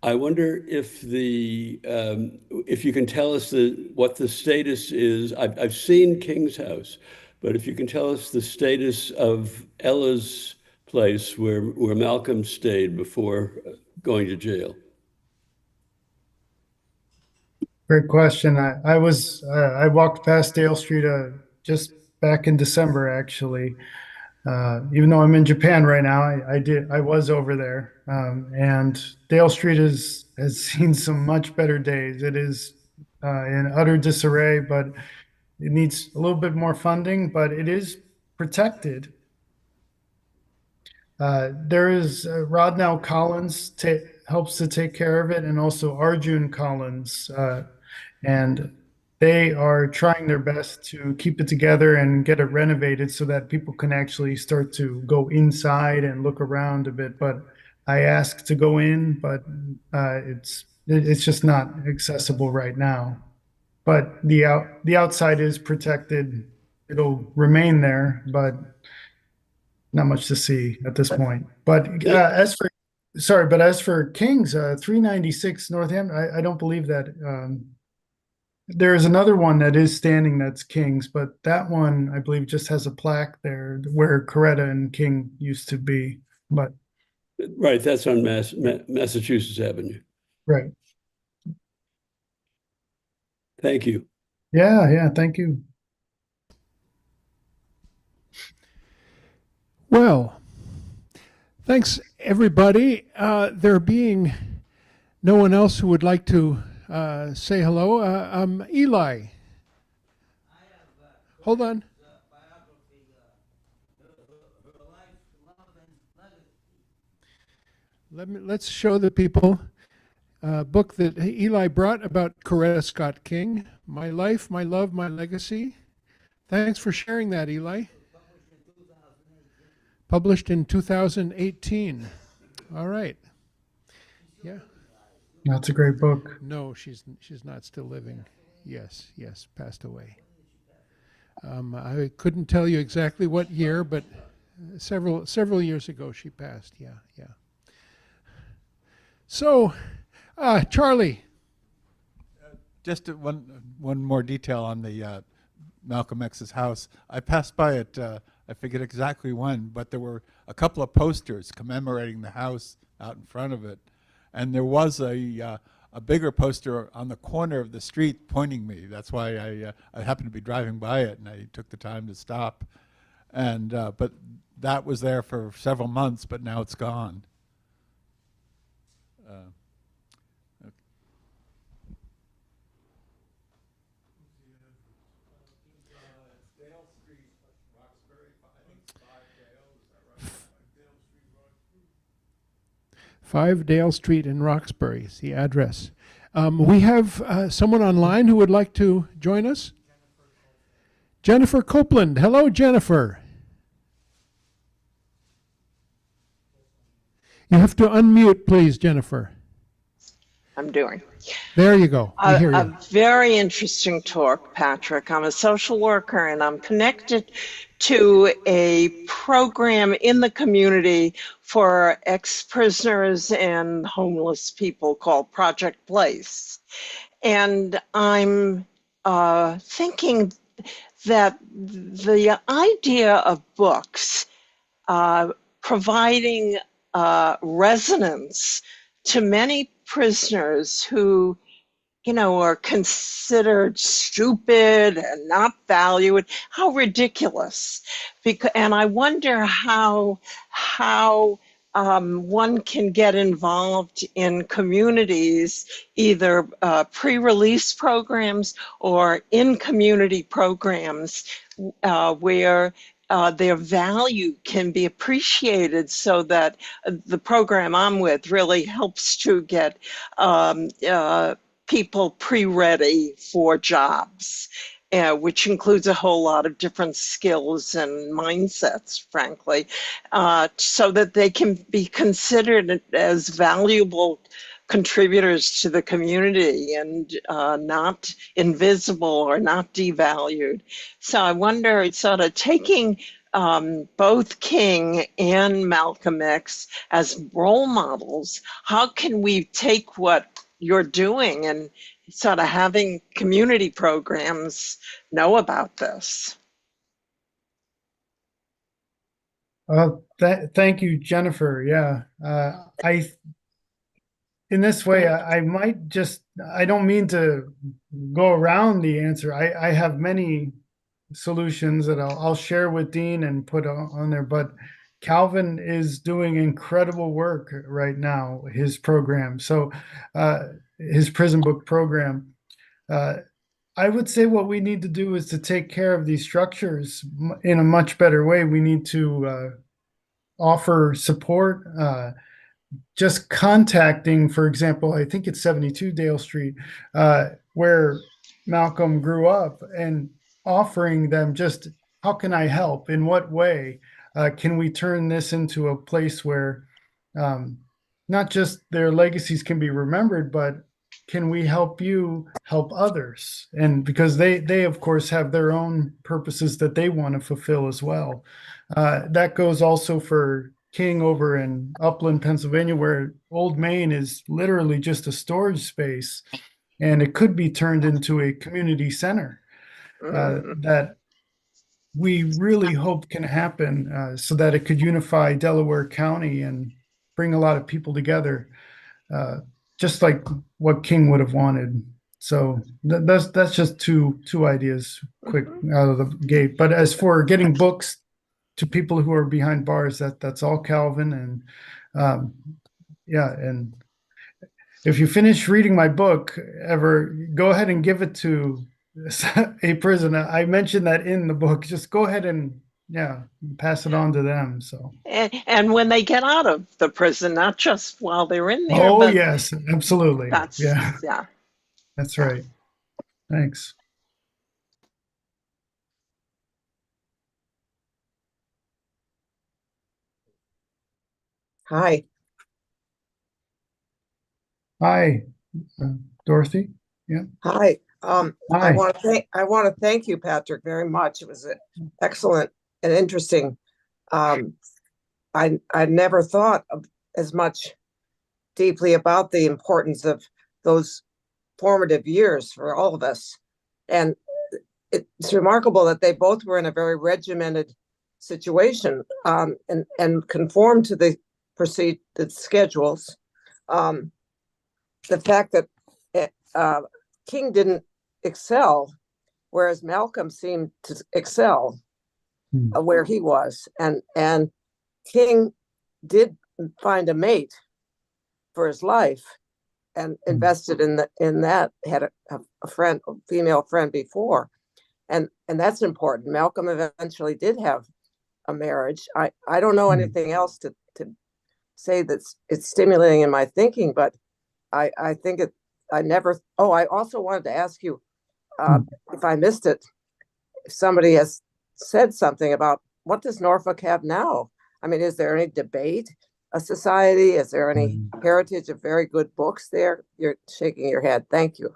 I wonder if if you can tell us what the status is. I've seen King's house, but if you can tell us the status of Ella's place where Malcolm stayed before going to jail. Great question. I walked past Dale Street just back in December, actually. Even though I'm in Japan right now, I was over there. And Dale Street has seen some much better days. It is in utter disarray, but it needs a little bit more funding, but it is protected. There is Rodnell Collins helps to take care of it, and also Arjun Collins. And they are trying their best to keep it together and get it renovated so that people can actually start to go inside and look around a bit. But I asked to go in, but it's just not accessible right now. But the outside is protected. It'll remain there, but not much to see at this point. But as for King's 396 Northampton, I don't believe that. There is another one that is standing that's King's, but that one I believe just has a plaque there where Coretta and King used to be. But right, that's on Massachusetts Avenue. Right. Thank you. Yeah, thank you. Well, thanks everybody. There being no one else who would like to say hello, Eli. Hold on. Let's show the people a book that Eli brought about Coretta Scott King, My Life, My Love, My Legacy. Thanks for sharing that, Eli. Published in 2018. All right. Yeah. That's a great book. No, she's not still living. Yes, passed away. I couldn't tell you exactly what year, but several years ago she passed. Yeah. So, Charlie. Just one more detail on the Malcolm X's house. I passed by it, I forget exactly when, but there were a couple of posters commemorating the house out in front of it. And there was a bigger poster on the corner of the street pointing me. That's why I happened to be driving by it, and I took the time to stop. And but that was there for several months, but now it's gone. Dale Street, Roxbury, I think it's 5 Dale, is that right? 5 Dale Street in Roxbury is the address. We have someone online who would like to join us. Jennifer Copeland. Hello, Jennifer. You have to unmute, please, Jennifer. I'm doing. There you go. We hear A you. very interesting talk, Patrick. I'm a social worker and I'm connected to a program in the community for ex-prisoners and homeless people called Project Place. And I'm thinking that the idea of books providing resonance to many prisoners who, you know, are considered stupid and not valued. How ridiculous! And I wonder how one can get involved in communities, either pre-release programs or in community programs where their value can be appreciated, so that the program I'm with really helps to get people pre-ready for jobs, which includes a whole lot of different skills and mindsets, frankly, so that they can be considered as valuable contributors to the community and not invisible or not devalued. So I wonder, sort of taking both King and Malcolm X as role models, how can we take what you're doing and sort of having community programs know about this? Thank you, Jennifer. Yeah, in this way, I might just, I don't mean to go around the answer. I have many solutions that I'll share with Dean and put on there, but Calvin is doing incredible work right now, his program. So his prison book program. I would say what we need to do is to take care of these structures in a much better way. We need to offer support, just contacting, for example, I think it's 72 Dale Street, where Malcolm grew up, and offering them just, how can I help? In what way can we turn this into a place where not just their legacies can be remembered, but can we help you help others? And because they of course have their own purposes that they want to fulfill as well. That goes also for King over in Upland, Pennsylvania, where Old Main is literally just a storage space, and it could be turned into a community center that we really hope can happen, so that it could unify Delaware County and bring a lot of people together, just like what King would have wanted. So that's just two ideas quick out of the gate. But as for getting books to people who are behind bars, that's all Calvin. And yeah, and if you finish reading my book ever, go ahead and give it to a prisoner. I mentioned that in the book. Just go ahead and pass it on to them. So and when they get out of the prison, not just while they're in there. Oh but yes, absolutely. that's That's right. Thanks. Hi. Hi, Dorothy. Yeah. Hi. Hi. I want to thank you, Patrick, very much. It was excellent and interesting. I never thought as much deeply about the importance of those formative years for all of us. And it's remarkable that they both were in a very regimented situation, and conformed to the schedules. The fact that King didn't excel, whereas Malcolm seemed to excel where he was, and King did find a mate for his life and invested in that, had a friend, a female friend before, and that's important. Malcolm eventually did have a marriage. I don't know anything else to say that's it's stimulating in my thinking, but I think it. I never. Oh, I also wanted to ask you if I missed it. If somebody has said something about what does Norfolk have now? I mean, is there any debate? A society? Is there any heritage of very good books there? You're shaking your head. Thank you.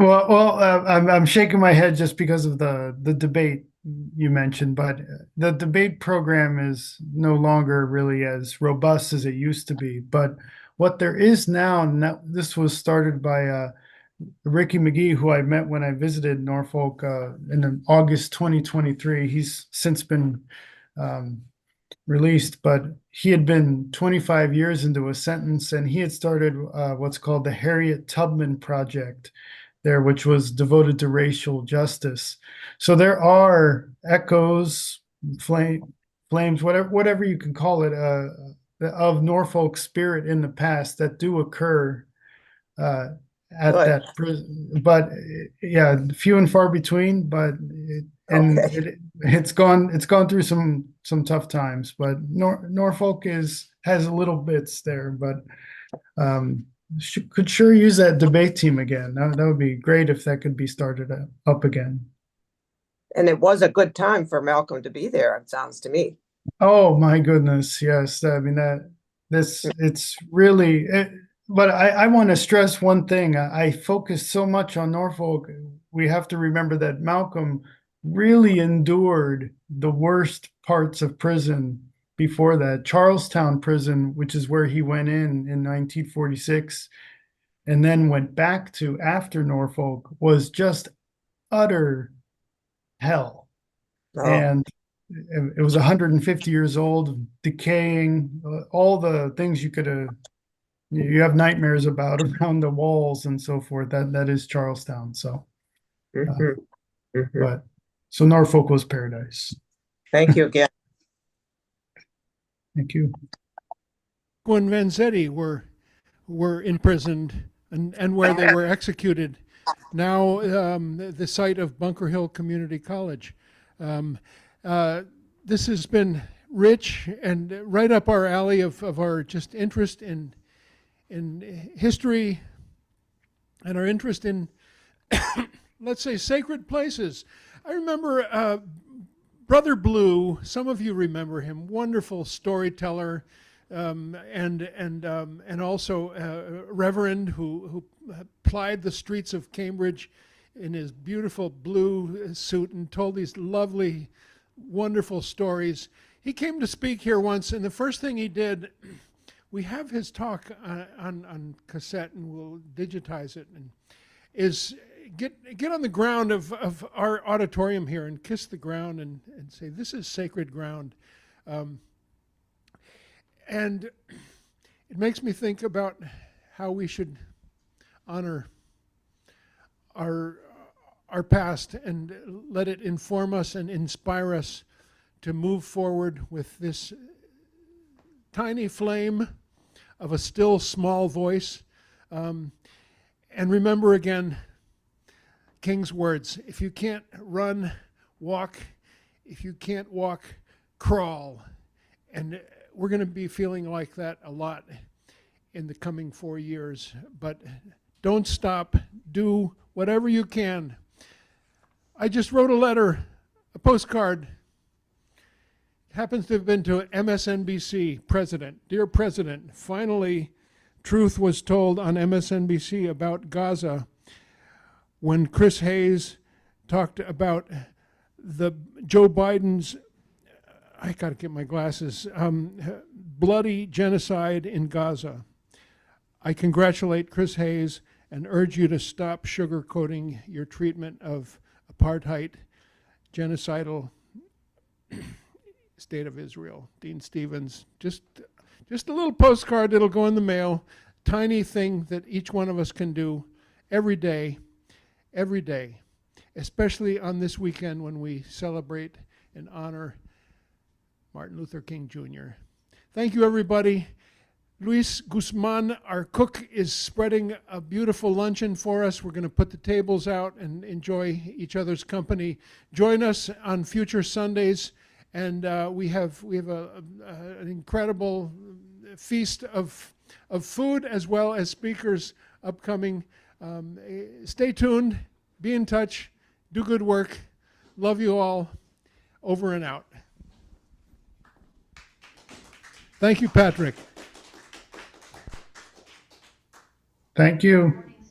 Well, I'm shaking my head just because of the debate you mentioned, but the debate program is no longer really as robust as it used to be. But what there is now, this was started by Ricky McGee, who I met when I visited Norfolk in August 2023. He's since been released, but he had been 25 years into a sentence, and he had started what's called the Harriet Tubman Project there, which was devoted to racial justice. So there are echoes, flames, whatever you can call it, of Norfolk spirit in the past that do occur at that prison. But yeah, few and far between. But it's gone through some tough times. But Norfolk has a little bits there, but could sure use that debate team again. That would be great if that could be started up again. And it was a good time for Malcolm to be there, it sounds to me. Oh my goodness, yes. I mean it's really. But I want to stress one thing. I focused so much on Norfolk. We have to remember that Malcolm really endured the worst parts of prison before that. Charlestown Prison, which is where he went in 1946, and then went back to after Norfolk, was just utter hell. Oh. And it was 150 years old, decaying, all the things you have nightmares about around the walls and so forth. That is Charlestown. So, but so Norfolk was paradise. Thank you again. Thank you. Gwen Vanzetti were imprisoned and where they were executed. Now the site of Bunker Hill Community College. This has been rich and right up our alley of our just interest in history and our interest in, let's say, sacred places. I remember Brother Blue. Some of you remember him. Wonderful storyteller, and also a reverend who plied the streets of Cambridge in his beautiful blue suit and told these lovely, wonderful stories. He came to speak here once, and the first thing he did, we have his talk on cassette, and we'll digitize it, and is get on the ground of our auditorium here and kiss the ground and say, this is sacred ground. And it makes me think about how we should honor our past and let it inform us and inspire us to move forward with this tiny flame of a still small voice. And remember again, King's words, if you can't run, walk. If you can't walk, crawl. And we're going to be feeling like that a lot in the coming 4 years. But don't stop. Do whatever you can. I just wrote a letter, a postcard. It happens to have been to MSNBC President. Dear President, finally, truth was told on MSNBC about Gaza when Chris Hayes talked about the Joe Biden's, I gotta get my glasses, bloody genocide in Gaza. I congratulate Chris Hayes and urge you to stop sugarcoating your treatment of apartheid. genocidal state of Israel. Dean Stevens, just a little postcard that'll go in the mail, tiny thing that each one of us can do every day, especially on this weekend when we celebrate and honor Martin Luther King Jr. Thank you, everybody. Luis Guzman, our cook, is spreading a beautiful luncheon for us. We're going to put the tables out and enjoy each other's company. Join us on future Sundays, and we have an incredible feast of food as well as speakers upcoming. Stay tuned, be in touch, do good work. Love you all. Over and out. Thank you, Patrick. Thank you.